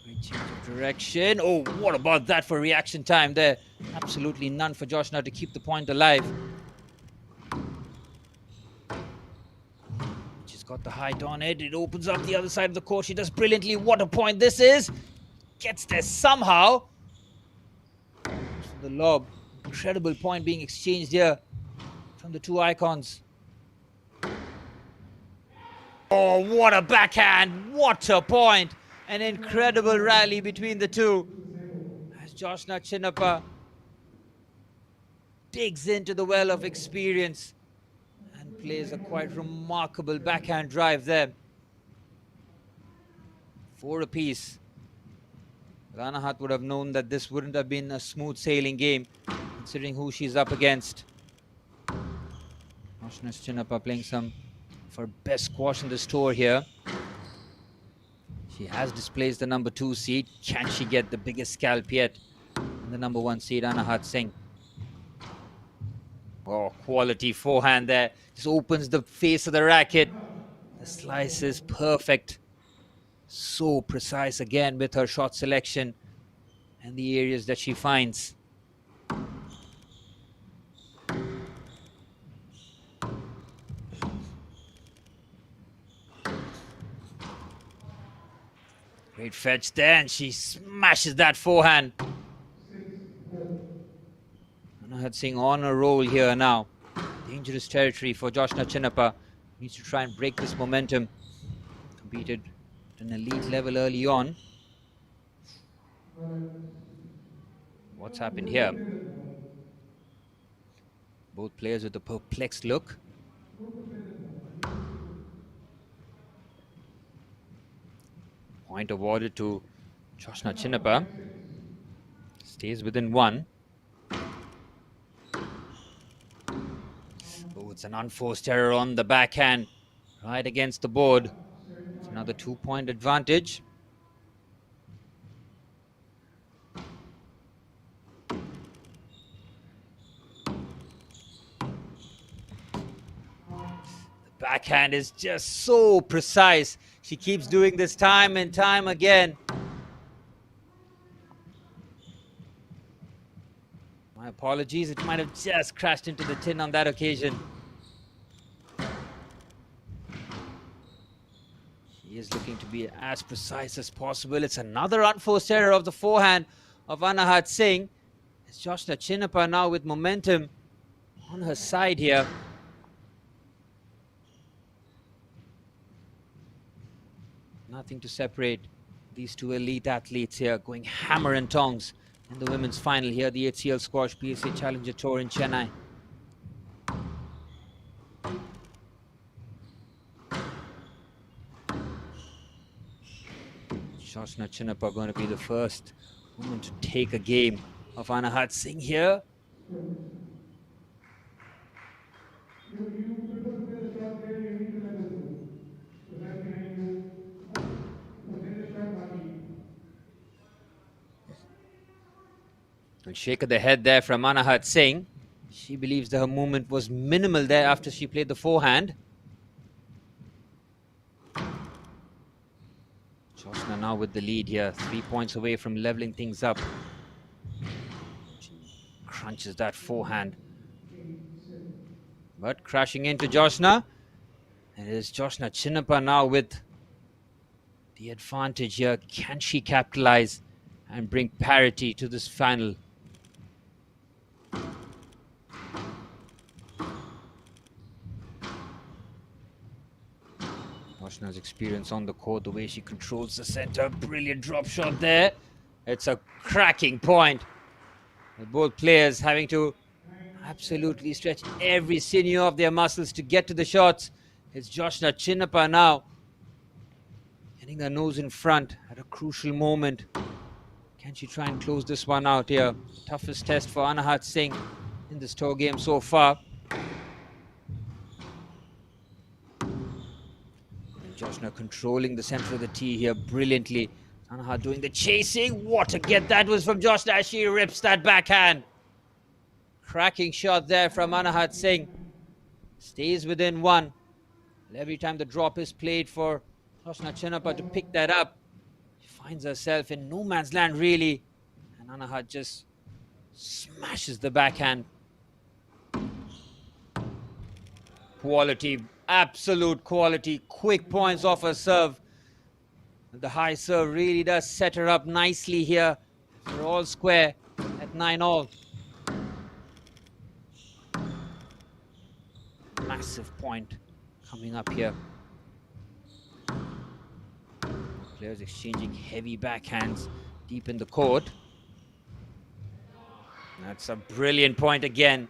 Great change of direction. Oh, what about that for reaction time there? Absolutely none for Joshna to keep the point alive. Got the height on it. It opens up the other side of the court. She does brilliantly. What a point this is. Gets there somehow. The lob. Incredible point being exchanged here from the two icons. Oh, what a backhand. What a point. An incredible rally between the two. As Joshna Chinnappa digs into the well of experience and plays a quite remarkable backhand drive there. 4 apiece. Anahat would have known that this wouldn't have been a smooth sailing game, considering who she's up against. Joshna Chinnappa playing some of her best squash in this tour here. She has displaced the number 2 seed. Can she get the biggest scalp yet? And the number 1 seed, Anahat Singh. Oh, quality forehand there. Just opens the face of the racket. The slice is perfect. So precise again with her shot selection and the areas that she finds. Great fetch there, and she smashes that forehand. Anahat Singh on a roll here now. Dangerous territory for Joshna Chinnappa. Needs to try and break this momentum. Competed an elite level early on. What's happened here? Both players with a perplexed look. Point awarded to Joshna Chinnappa. Stays within 1. Oh, it's an unforced error on the backhand. Right against the board. It's another 2-point advantage. The backhand is just so precise. She keeps doing this time and time again. My apologies, it might have just crashed into the tin on that occasion. She is looking to be as precise as possible. It's another unforced error of the forehand of Anahat Singh. It's Joshna Chinnappa now with momentum on her side here. Nothing to separate these two elite athletes here, going hammer and tongs in the women's final here, the HCL Squash PSA Challenger Tour in Chennai. Joshna Chinnappa going to be the first woman to take a game of Anahat Singh here. A shake of the head there from Anahat Singh. She believes that her movement was minimal there after she played the forehand. Joshna now with the lead here, 3 points away from leveling things up. She crunches that forehand. But crashing into Joshna. It is Joshna Chinnappa now with the advantage here. Can she capitalize and bring parity to this final? Joshna's experience on the court, the way she controls the center, brilliant drop shot there. It's a cracking point. With both players having to absolutely stretch every sinew of their muscles to get to the shots. It's Joshna Chinnappa now getting her nose in front at a crucial moment. Can she try and close this one out here? Toughest test for Anahat Singh in this tour game so far. Joshna controlling the center of the tee here brilliantly. Anahat doing the chasing. What a get that was from Joshna as she rips that backhand. Cracking shot there from Anahat Singh. Stays within 1. Every time the drop is played for Joshna Chinnappa to pick that up, she finds herself in no man's land really. And Anahat just smashes the backhand. Quality, absolute quality. Quick points off her serve. The high serve really does set her up nicely here. They're all square at 9-all. Massive point coming up here. Players exchanging heavy backhands deep in the court. That's a brilliant point again.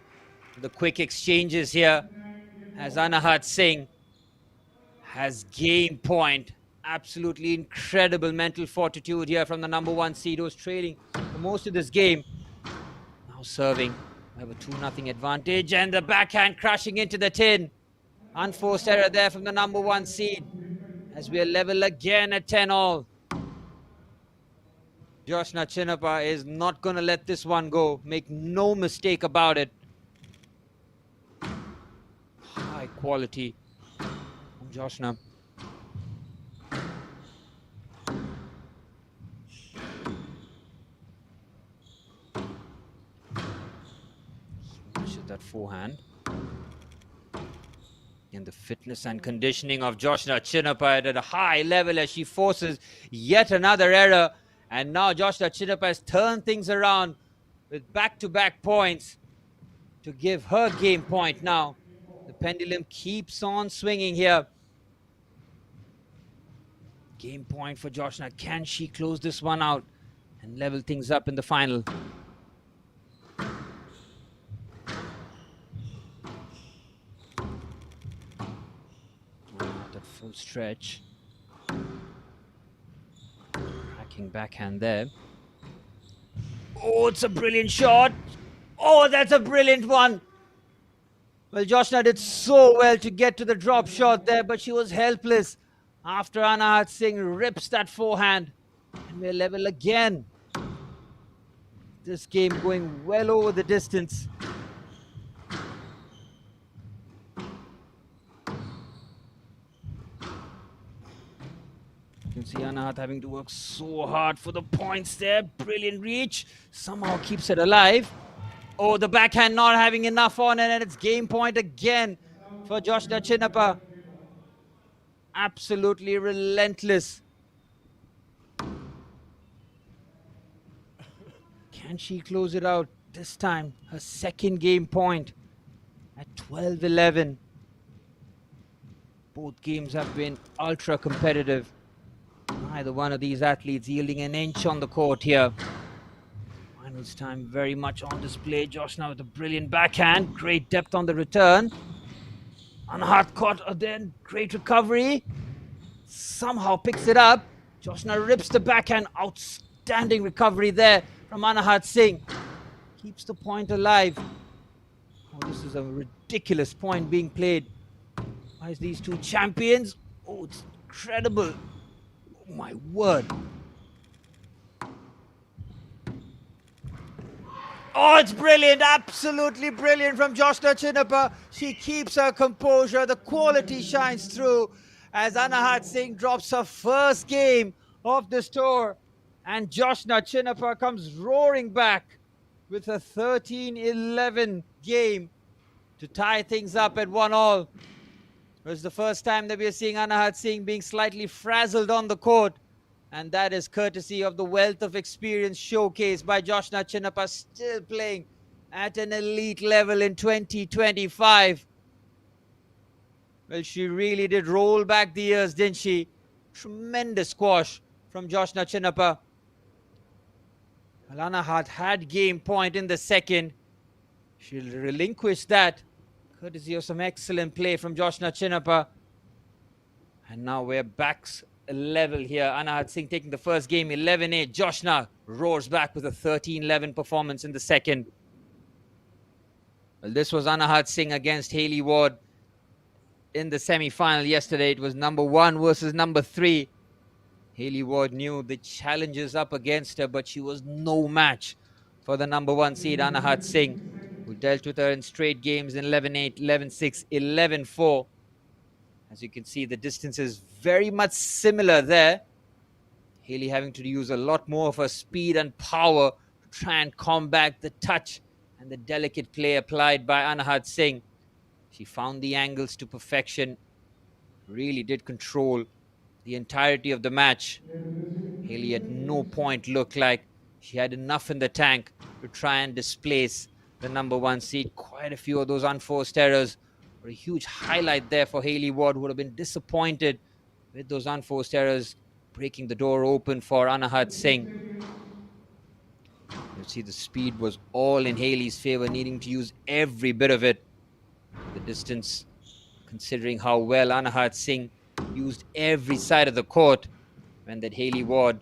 The quick exchanges here as Anahat Singh has game point. Absolutely incredible mental fortitude here from the number 1 seed who's trailing for most of this game. Now serving. We have a 2-0 advantage and the backhand crashing into the tin. Unforced error there from the number 1 seed as we are level again at 10-all. Joshna Chinnappa is not going to let this one go. Make no mistake about it. High quality from Joshna. Smashes that forehand. And the fitness and conditioning of Joshna Chinnappa at a high level as she forces yet another error. And now Joshna Chinnappa has turned things around with back-to-back points to give her game point now. The pendulum keeps on swinging here. Game point for Joshna. Can she close this one out and level things up in the final? That full stretch. Cracking backhand there. Oh, it's a brilliant shot. Oh, that's a brilliant one. Well, Joshna did so well to get to the drop shot there, but she was helpless after Anahat Singh rips that forehand. And we're level again. This game going well over the distance. You can see Anahat having to work so hard for the points there. Brilliant reach. Somehow keeps it alive. Oh, the backhand not having enough on it, and it's game point again for Joshna Chinnappa. Absolutely relentless. Can she close it out this time? Her second game point at 12-11. Both games have been ultra competitive. Neither one of these athletes yielding an inch on the court here. Finals time very much on display. Joshna with a brilliant backhand. Great depth on the return. Anahat caught then. Great recovery. Somehow picks it up. Joshna rips the backhand. Outstanding recovery there from Anahat Singh. Keeps the point alive. Oh, this is a ridiculous point being played by these two champions. Oh, it's incredible. Oh, my word. Oh, it's brilliant. Absolutely brilliant from Joshna Chinnappa. She keeps her composure. The quality shines through as Anahat Singh drops her first game of this tour. And Joshna Chinnappa comes roaring back with a 13-11 game to tie things up at 1-all. It was the first time that we are seeing Anahat Singh being slightly frazzled on the court. And that is courtesy of the wealth of experience showcased by Joshna Chinnappa, still playing at an elite level in 2025. Well, she really did roll back the years, didn't she? Tremendous squash from Joshna Chinnappa. Well, Anahat had game point in the second. She'll relinquish that courtesy of some excellent play from Joshna Chinnappa. And now we're back level here. Anahat Singh taking the first game 11-8. Joshna roars back with a 13-11 performance in the second. Well, this was Anahat Singh against Hayley Ward in the semi-final yesterday. It was number 1 versus number 3. Hayley Ward knew the challenges up against her, but she was no match for the number 1 seed Anahat Singh, who dealt with her in straight games in 11-8, 11-6, 11-4. As you can see, the distance is very much similar there. Hayley having to use a lot more of her speed and power to try and combat the touch and the delicate play applied by Anahat Singh. She found the angles to perfection, really did control the entirety of the match. Hayley at no point looked like she had enough in the tank to try and displace the number 1 seed. Quite a few of those unforced errors. A huge highlight there for Hayley Ward, who would have been disappointed with those unforced errors, breaking the door open for Anahat Singh. You see the speed was all in Hayley's favor, needing to use every bit of it. The distance, considering how well Anahat Singh used every side of the court, meant that Hayley Ward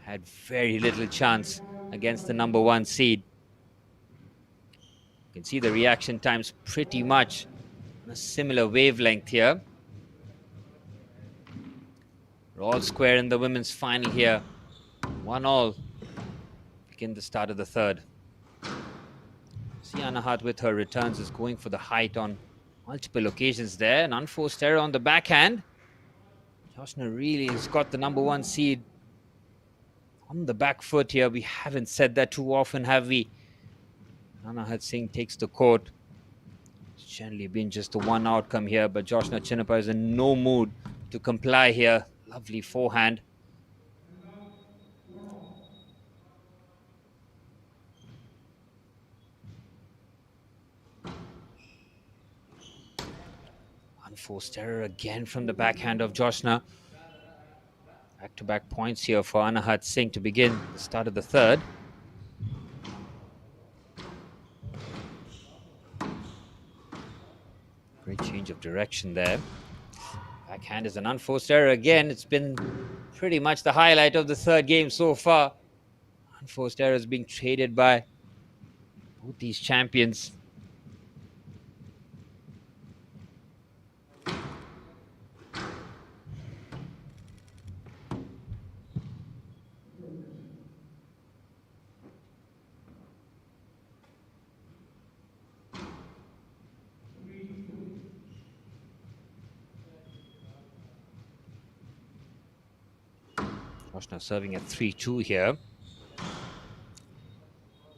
had very little chance against the number 1 seed. You can see the reaction times pretty much a similar wavelength here. We're all square in the women's final here. 1-all. Begin the start of the third. See Anahat with her returns is going for the height on multiple occasions there. An unforced error on the backhand. Joshna really has got the number 1 seed on the back foot here. We haven't said that too often, have we? Anahat Singh takes the court. Generally been just the one outcome here, but Joshna Chinnappa is in no mood to comply here. Lovely forehand. Unforced error again from the backhand of Joshna. Back-to-back points here for Anahat Singh to begin the start of the third. Great change of direction there. Backhand is an unforced error again. It's been pretty much the highlight of the third game so far. Unforced errors being traded by both these champions. Joshna serving at 3-2 here.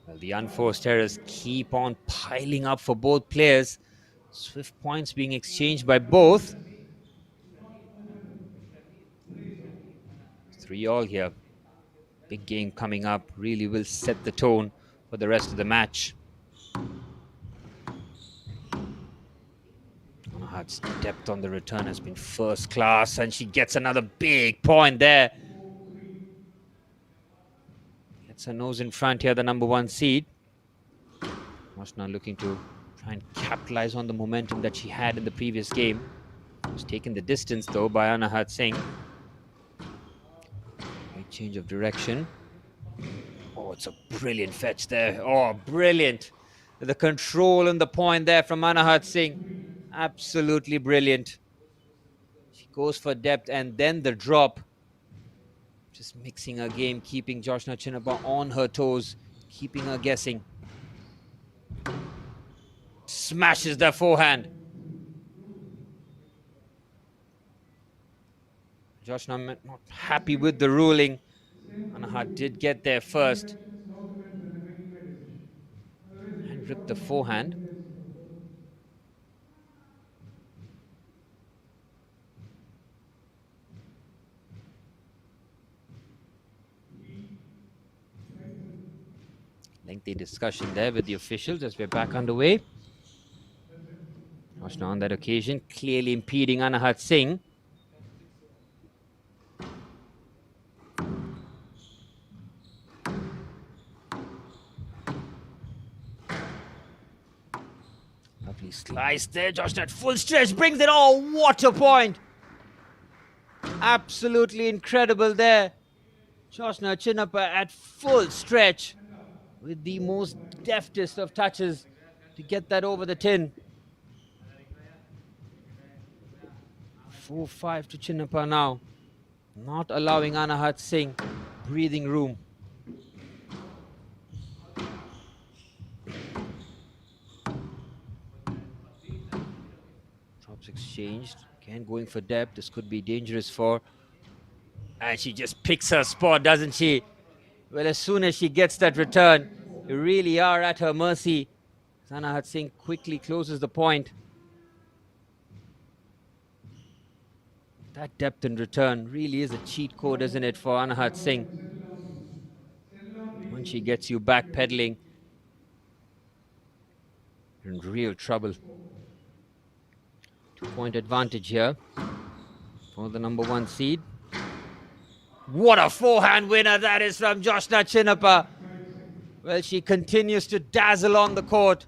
Well, the unforced errors keep on piling up for both players. Swift points being exchanged by both. 3-all here. Big game coming up. Really will set the tone for the rest of the match. Anahat's depth on the return has been first class, and she gets another big point there. Gets her nose in front here, the number 1 seed. Joshna looking to try and capitalize on the momentum that she had in the previous game. Was taken the distance though by Anahat Singh. Great change of direction. Oh, it's a brilliant fetch there. Oh, brilliant. The control and the point there from Anahat Singh. Absolutely brilliant. She goes for depth and then the drop. Just mixing her game, keeping Joshna Chinnappa on her toes, keeping her guessing. Smashes the forehand. Joshna not happy with the ruling. Anahat did get there first and ripped the forehand. Lengthy discussion there with the officials as we're back underway. Joshna on that occasion clearly impeding Anahat Singh. Lovely slice there. Joshna at full stretch brings it all. What a point! Absolutely incredible there. Joshna Chinnappa at full stretch with the most deftest of touches to get that over the tin. 4-5 to Chinnappa now, not allowing Anahat Singh breathing room. Drops exchanged, again going for depth. This could be dangerous for, and she just picks her spot, doesn't she? Well, as soon as she gets that return, you really are at her mercy. Anahat Singh quickly closes the point. That depth in return really is a cheat code, isn't it, for Anahat Singh? Once she gets you back pedaling, you're in real trouble. 2-point advantage here for the number 1 seed. What a forehand winner that is from Joshna Chinnappa. Well, she continues to dazzle on the court.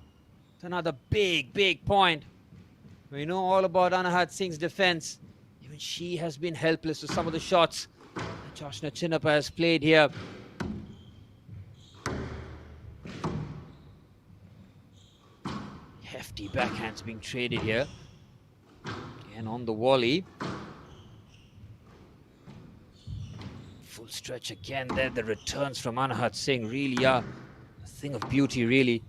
It's another big point. We know all about Anahat Singh's defense. Even she has been helpless with some of the shots that Joshna Chinnappa has played here. Hefty backhands being traded here. And on the volley. Full stretch again there. The returns from Anahat Singh really are a thing of beauty, really.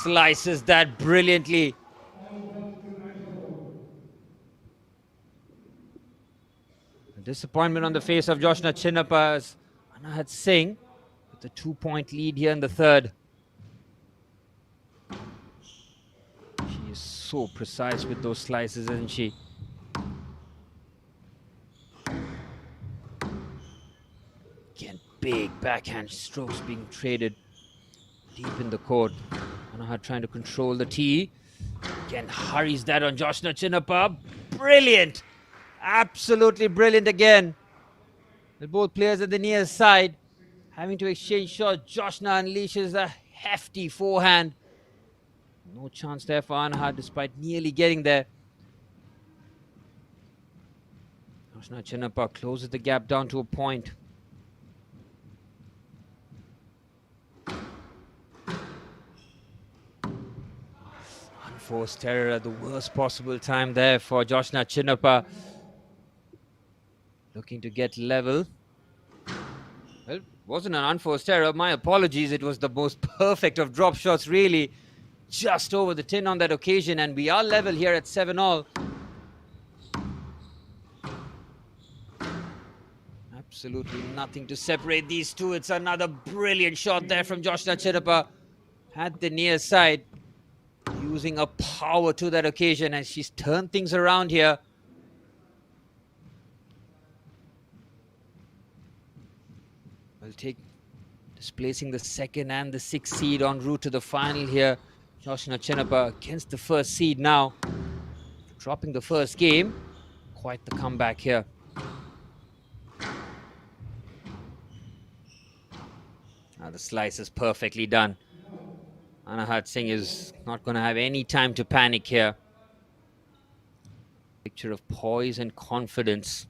Slices that brilliantly. A disappointment on the face of Joshna Chinnappa as Anahat Singh with a 2-point lead here in the third. She is so precise with those slices, isn't she? Again, big backhand strokes being traded deep in the court. Anahat trying to control the tee. Again, hurries that on Joshna Chinnappa. Brilliant! Absolutely brilliant again. With both players at the near side having to exchange shots, Joshna unleashes a hefty forehand. No chance there for Anahat despite nearly getting there. Joshna Chinnappa closes the gap down to a point. Unforced error at the worst possible time there for Joshna Chinnappa. Looking to get level. Well, it wasn't an unforced error. My apologies. It was the most perfect of drop shots, really. Just over the tin on that occasion. And we are level here at 7-all. Absolutely nothing to separate these two. It's another brilliant shot there from Joshna Chinnappa. At the near side. Using a power to that occasion. And she's turned things around here. Will take displacing the second and the sixth seed en route to the final here. Joshna Chinnappa against the first seed now. Dropping the first game. Quite the comeback here. Now the slice is perfectly done. Anahat Singh is not going to have any time to panic here. Picture of poise and confidence.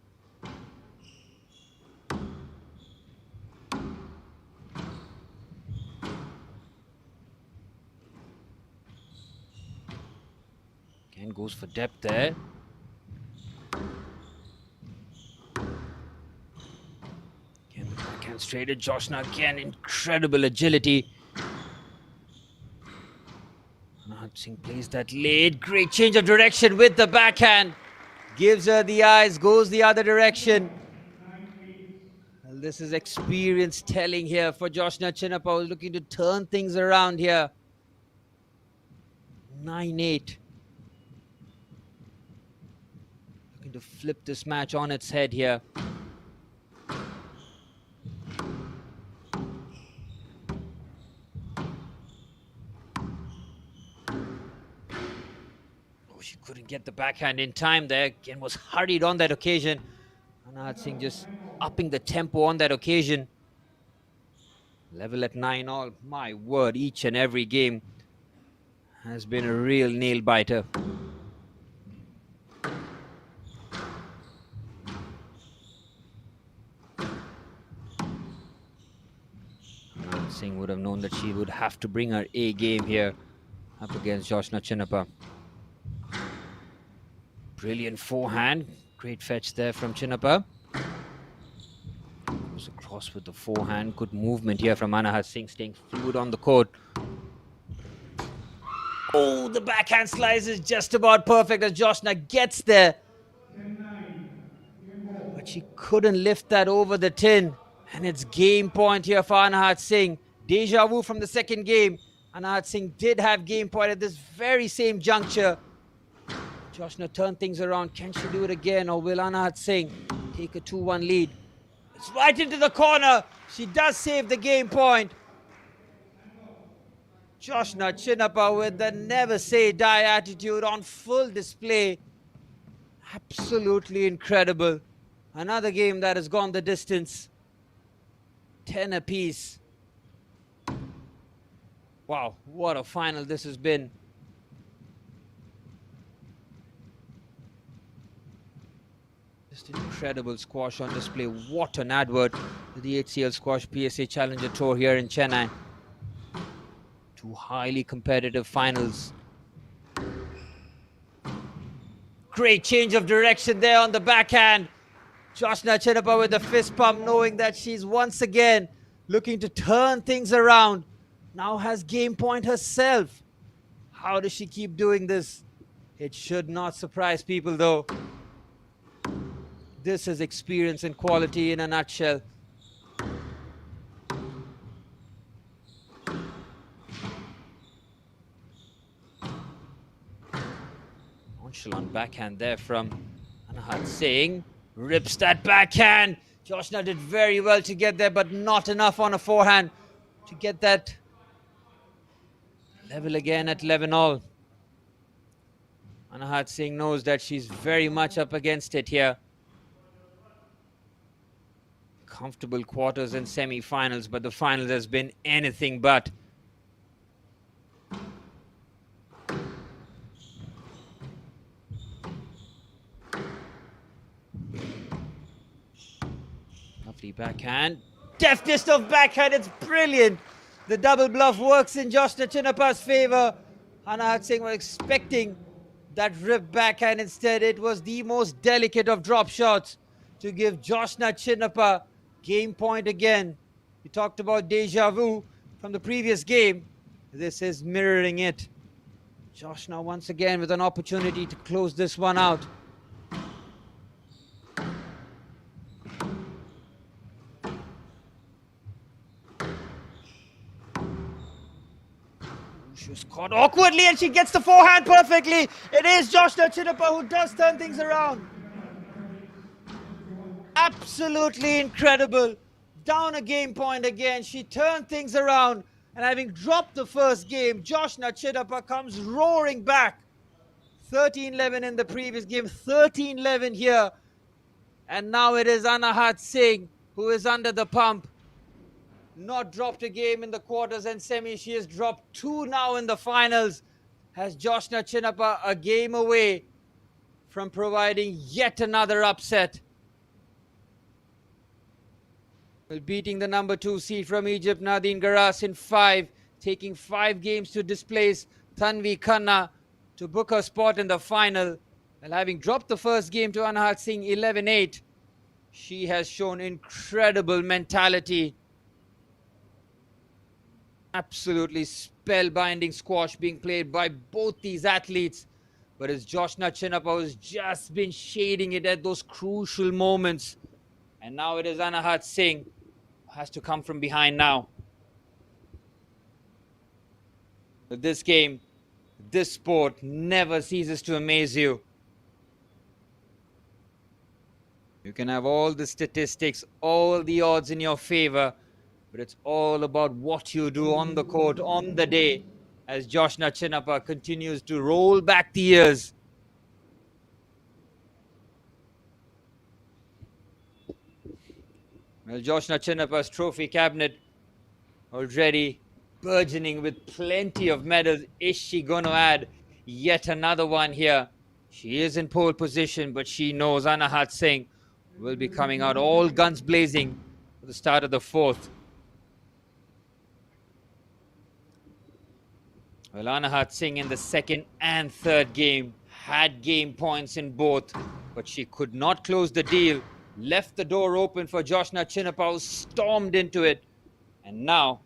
Again goes for depth there. Again the backhand straight at Joshna. Again incredible agility. Anahat Singh plays that late. Great change of direction with the backhand. Gives her the eyes, goes the other direction. Well, this is experience telling here for Joshna Chinnappa, who's looking to turn things around here. 9-8. Looking to flip this match on its head here. She couldn't get the backhand in time there. Again, was hurried on that occasion. Anahat Singh just upping the tempo on that occasion. Level at 9-all. My word, each and every game has been a real nail-biter. Anahat Singh would have known that she would have to bring her A game here up against Joshna Chinnappa. Brilliant forehand. Great fetch there from Chinnappa. Goes across with the forehand. Good movement here from Anahat Singh, staying fluid on the court. Oh, the backhand slice is just about perfect as Joshna gets there. But she couldn't lift that over the tin. And it's game point here for Anahat Singh. Deja vu from the second game. Anahat Singh did have game point at this very same juncture. Joshna turned things around. Can she do it again, or will Anahat Singh take a 2-1 lead? It's right into the corner. She does save the game point. Joshna Chinnappa with the never say die attitude on full display. Absolutely incredible. Another game that has gone the distance. 10 apiece. Wow, what a final this has been. Just incredible squash on display. What an advert to the HCL Squash PSA Challenger Tour here in Chennai. Two highly competitive finals. Great change of direction there on the backhand. Joshna Chinnappa with the fist pump, knowing that she's once again looking to turn things around. Now has game point herself. How does she keep doing this? It should not surprise people though. This is experience and quality in a nutshell. Nonchalant backhand there from Anahat Singh. Rips that backhand. Joshna did very well to get there, but not enough on a forehand to get that level again at 11-all. Anahat Singh knows that she's very much up against it here. Comfortable quarters and semi-finals, but the finals has been anything but. Lovely backhand. Deftest of backhand, it's brilliant. The double bluff works in Joshna Chinnapa's favor. Anahat Singh was expecting that rip backhand. Instead, it was the most delicate of drop shots to give Joshna Chinnapa game point again. We talked about deja vu from the previous game. This is mirroring it. Joshna once again with an opportunity to close this one out. She was caught awkwardly and she gets the forehand perfectly. It is Joshna Chinnapa who does turn things around. Absolutely incredible. Down a game point again. She turned things around. And having dropped the first game, Joshna Chinnapa comes roaring back. 13-11 in the previous game, 13-11 here. And now it is Anahat Singh who is under the pump. Not dropped a game in the quarters and semis. She has dropped 2 now in the finals. Has Joshna Chinnapa a game away from providing yet another upset. Well, beating the number 2 seed from Egypt, Nadine Garas, in 5, taking 5 games to displace Tanvi Khanna to book her spot in the final. Well, having dropped the first game to Anahat Singh 11-8, she has shown incredible mentality. Absolutely spellbinding squash being played by both these athletes. But it's Joshna Chinnapa who's just been shading it at those crucial moments. And now it is Anahat Singh who has to come from behind now. But this game, this sport never ceases to amaze you. You can have all the statistics, all the odds in your favor, but it's all about what you do on the court, on the day, as Joshna Chinnapa continues to roll back the years. Well, Joshna Chinnapa's trophy cabinet already burgeoning with plenty of medals. Is she going to add yet another one here? She is in pole position, but she knows Anahat Singh will be coming out all guns blazing for the start of the 4th. Well, Anahat Singh in the 2nd and 3rd game had game points in both, but she could not close the deal. Left the door open for Joshna Chinnapa, who stormed into it. And now,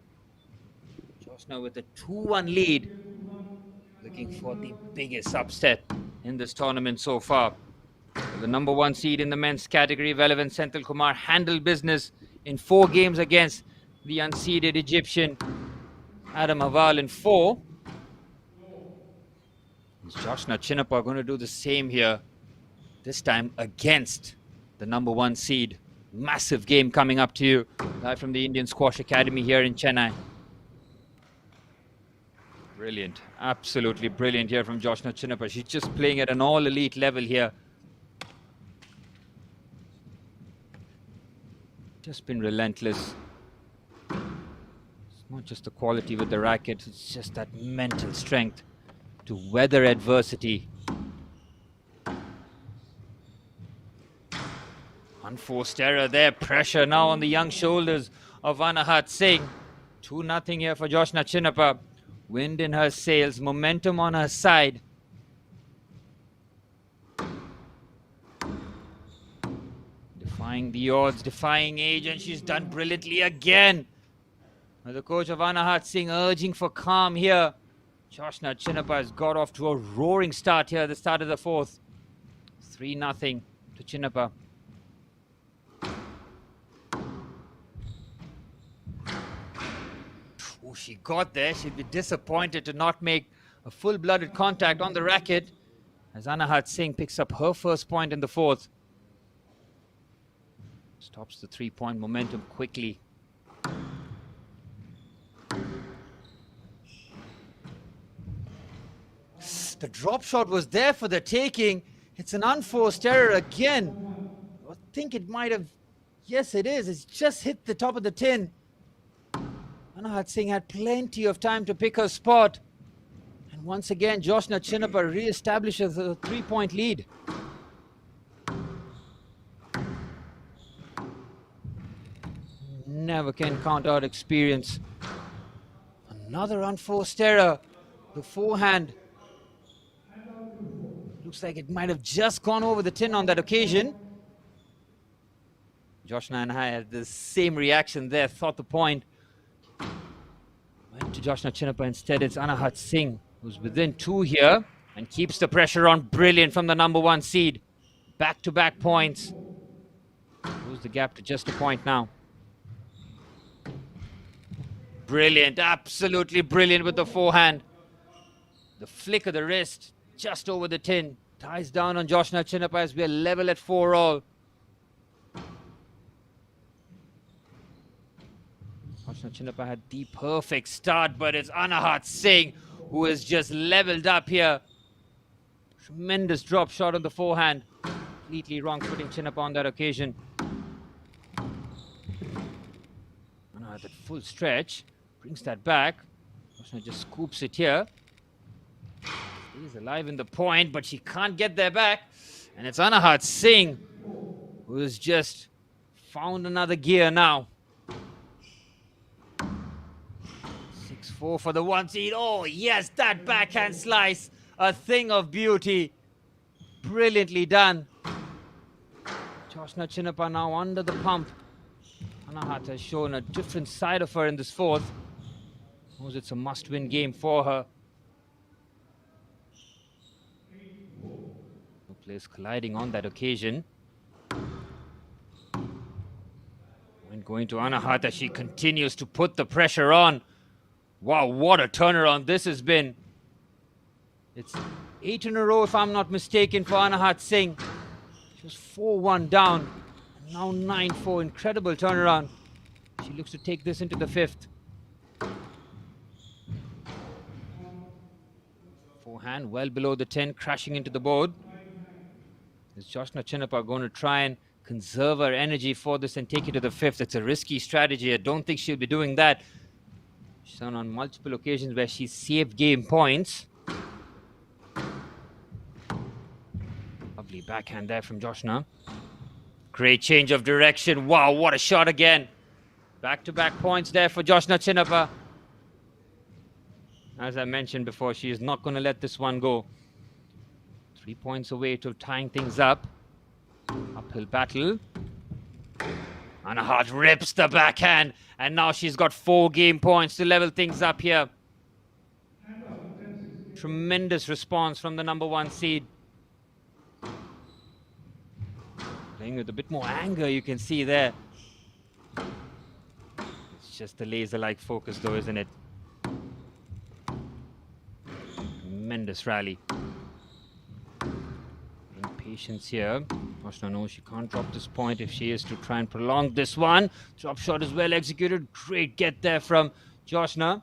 Joshna with a 2-1 lead, looking for the biggest upset in this tournament so far. The number 1 seed in the men's category, Velavan Senthil Kumar, handled business in 4 games against the unseeded Egyptian Adam Haval in 4. Is Joshna Chinnapa going to do the same here? This time against the number 1 seed. Massive game coming up to you live from the Indian Squash Academy here in Chennai. Brilliant, absolutely brilliant here from Joshna Chinnapa. She's just playing at an all-elite level here. Just been relentless. It's not just the quality with the racket, it's just that mental strength to weather adversity. Unforced error there. Pressure now on the young shoulders of Anahat Singh. 2-0 here for Joshna Chinnapa. Wind in her sails, momentum on her side. Defying the odds, defying age, and she's done brilliantly again. The coach of Anahat Singh urging for calm here. Joshna Chinnapa has got off to a roaring start here at the start of the 4th. 3-0 to Chinnapa. Oh, she got there. She'd be disappointed to not make a full-blooded contact on the racket as Anahat Singh picks up her first point in the 4th. Stops the 3-point momentum quickly. The drop shot was there for the taking. It's an unforced error again. I think it might have Yes, it is. It's just hit the top of the tin. Anahat Singh had plenty of time to pick her spot. And once again, Joshna Chinnappa re-establishes a 3-point lead. Never can count out experience. Another unforced error. The forehand. Looks like it might have just gone over the tin on that occasion. Joshna and I had the same reaction there, thought the point went to Joshna Chinnappa. Instead, it's Anahat Singh, who's within 2 here and keeps the pressure on. Brilliant from the number 1 seed. Back-to-back points. Close the gap to just a point now. Brilliant, absolutely brilliant with the forehand. The flick of the wrist just over the tin. Ties down on Joshna Chinnappa as we are level at 4 all. Joshna Chinnappa had the perfect start, but it's Anahat Singh who has just leveled up here. Tremendous drop shot on the forehand. Completely wrong footing Chinnappa on that occasion. Anahat at full stretch. Brings that back. Joshna just scoops it here. Stays alive in the point, but she can't get there back. And it's Anahat Singh who has just found another gear now. 6-4 for the 1 seed. Oh, yes, that backhand slice. A thing of beauty. Brilliantly done. Joshna Chinnappa now under the pump. Anahat has shown a different side of her in this 4th. Knows it's a must-win game for her. No players colliding on that occasion. When going to Anahat as she continues to put the pressure on. Wow, what a turnaround this has been. It's 8 in a row, if I'm not mistaken, for Anahat Singh. She was 4-1 down. And now 9-4. Incredible turnaround. She looks to take this into the 5th. Forehand well below the 10, crashing into the board. Is Joshna Chinnappa going to try and conserve her energy for this and take it to the 5th? It's a risky strategy. I don't think she'll be doing that. She's done on multiple occasions where she's saved game points. Lovely backhand there from Joshna. Great change of direction. Wow, what a shot again. Back-to-back points there for Joshna Chinnappa. As I mentioned before, she is not going to let this one go. 3 points away to tying things up. Uphill battle. Anahat rips the backhand. And now she's got 4 game points to level things up here. Tremendous response from the number 1 seed. Playing with a bit more anger, you can see there. It's just the laser-like focus though, isn't it? Tremendous rally. Patience here. Joshna knows she can't drop this point if she is to try and prolong this one. Drop shot is well executed. Great get there from Joshna.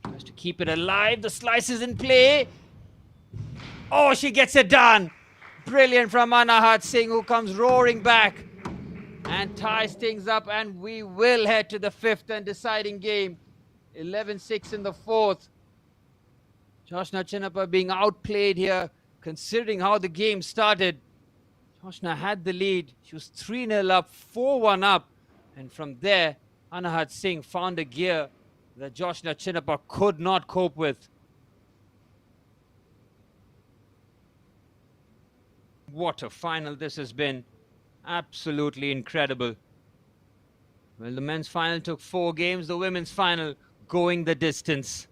Tries to keep it alive. The slice is in play. Oh, she gets it done. Brilliant from Anahat Singh, who comes roaring back and ties things up. And we will head to the 5th and deciding game. 11-6 in the 4th. Joshna Chinnappa being outplayed here, considering how the game started. Joshna had the lead. She was 3-0 up, 4-1 up. And from there, Anahat Singh found a gear that Joshna Chinnappa could not cope with. What a final this has been. Absolutely incredible. Well, the men's final took 4 games. The women's final going the distance.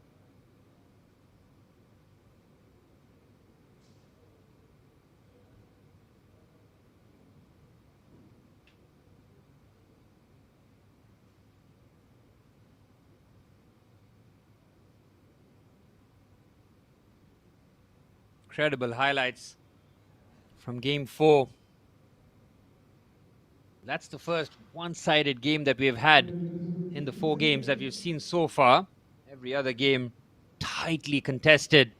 Incredible highlights from game 4. That's the first one-sided game that we've had in the 4 games that we've seen so far. Every other game tightly contested.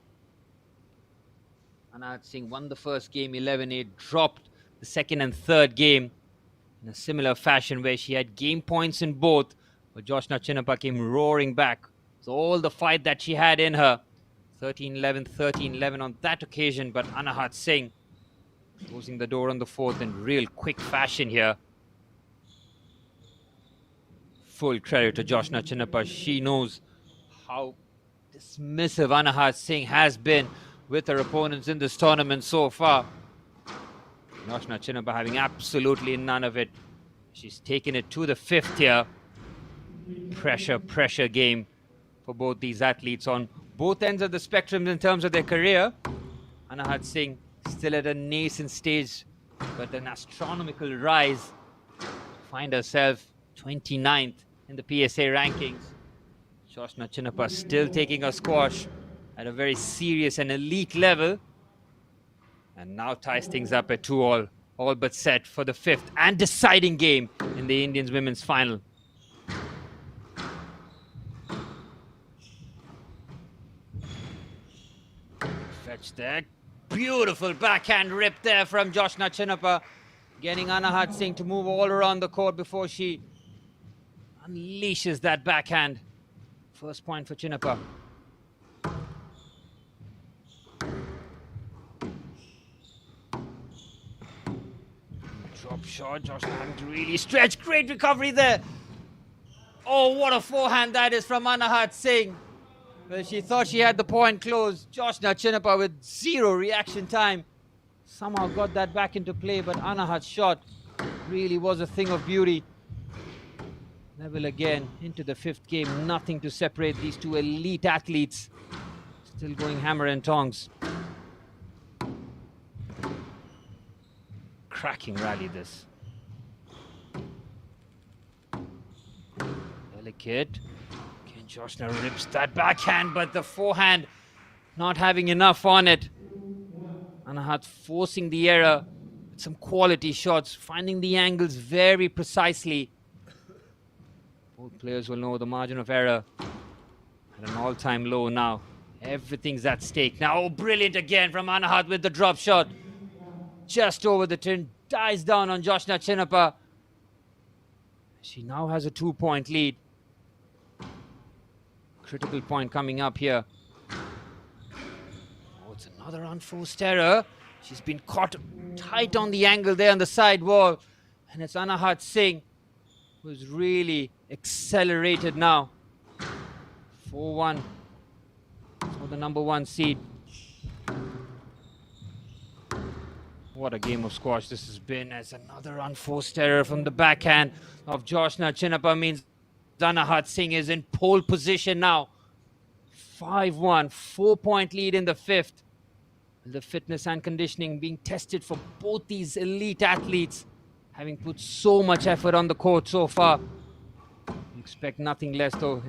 Anahat Singh won the first game 11-8, dropped the second and third game in a similar fashion where she had game points in both, but Joshna Chinnappa came roaring back. So all the fight that she had in her, 13-11, 13-11 on that occasion, but Anahat Singh closing the door on the fourth in real quick fashion here. Full credit to Joshna Chinnappa. She knows how dismissive Anahat Singh has been with her opponents in this tournament so far. Joshna Chinnappa having absolutely none of it. She's taken it to the fifth here. Pressure game for both these athletes on both ends of the spectrum in terms of their career. Anahat Singh still at a nascent stage, but an astronomical rise to find herself 29th in the PSA rankings. Joshna Chinnappa still taking her squash at a very serious and elite level. And now ties things up at 2-all, all but set for the fifth and deciding game in the Indians women's final. Fetch there. Beautiful backhand rip there from Joshna Chinnappa, getting Anahat Singh to move all around the court before she unleashes that backhand. First point for Chinnappa. Drop shot, Joshna having to really stretch. Great recovery there. Oh, what a forehand that is from Anahat Singh. Well, she thought she had the point closed. Joshna Chinnappa with zero reaction time somehow got that back into play, but Anahat's shot really was a thing of beauty. Level again into the fifth game. Nothing to separate these two elite athletes. Still going hammer and tongs. Cracking rally this. Delicate. Again, Joshna rips that backhand, but the forehand not having enough on it. Anahat forcing the error with some quality shots, finding the angles very precisely. Both players will know the margin of error at an all-time low now. Everything's at stake now. Oh, brilliant again from Anahat with the drop shot. Just over the tin, dies down on Joshna Chinnappa. She now has a 2-point lead. Critical point coming up here. Oh, it's another unforced error. She's been caught tight on the angle there on the side wall. And it's Anahat Singh who's really accelerated now. 4-1 for the number one seed. What a game of squash this has been, as another unforced error from the backhand of Joshna Chinnappa means Anahat Singh is in pole position now. 5-1, 4-point lead in the fifth. The fitness and conditioning being tested for both these elite athletes, having put so much effort on the court so far. We expect nothing less though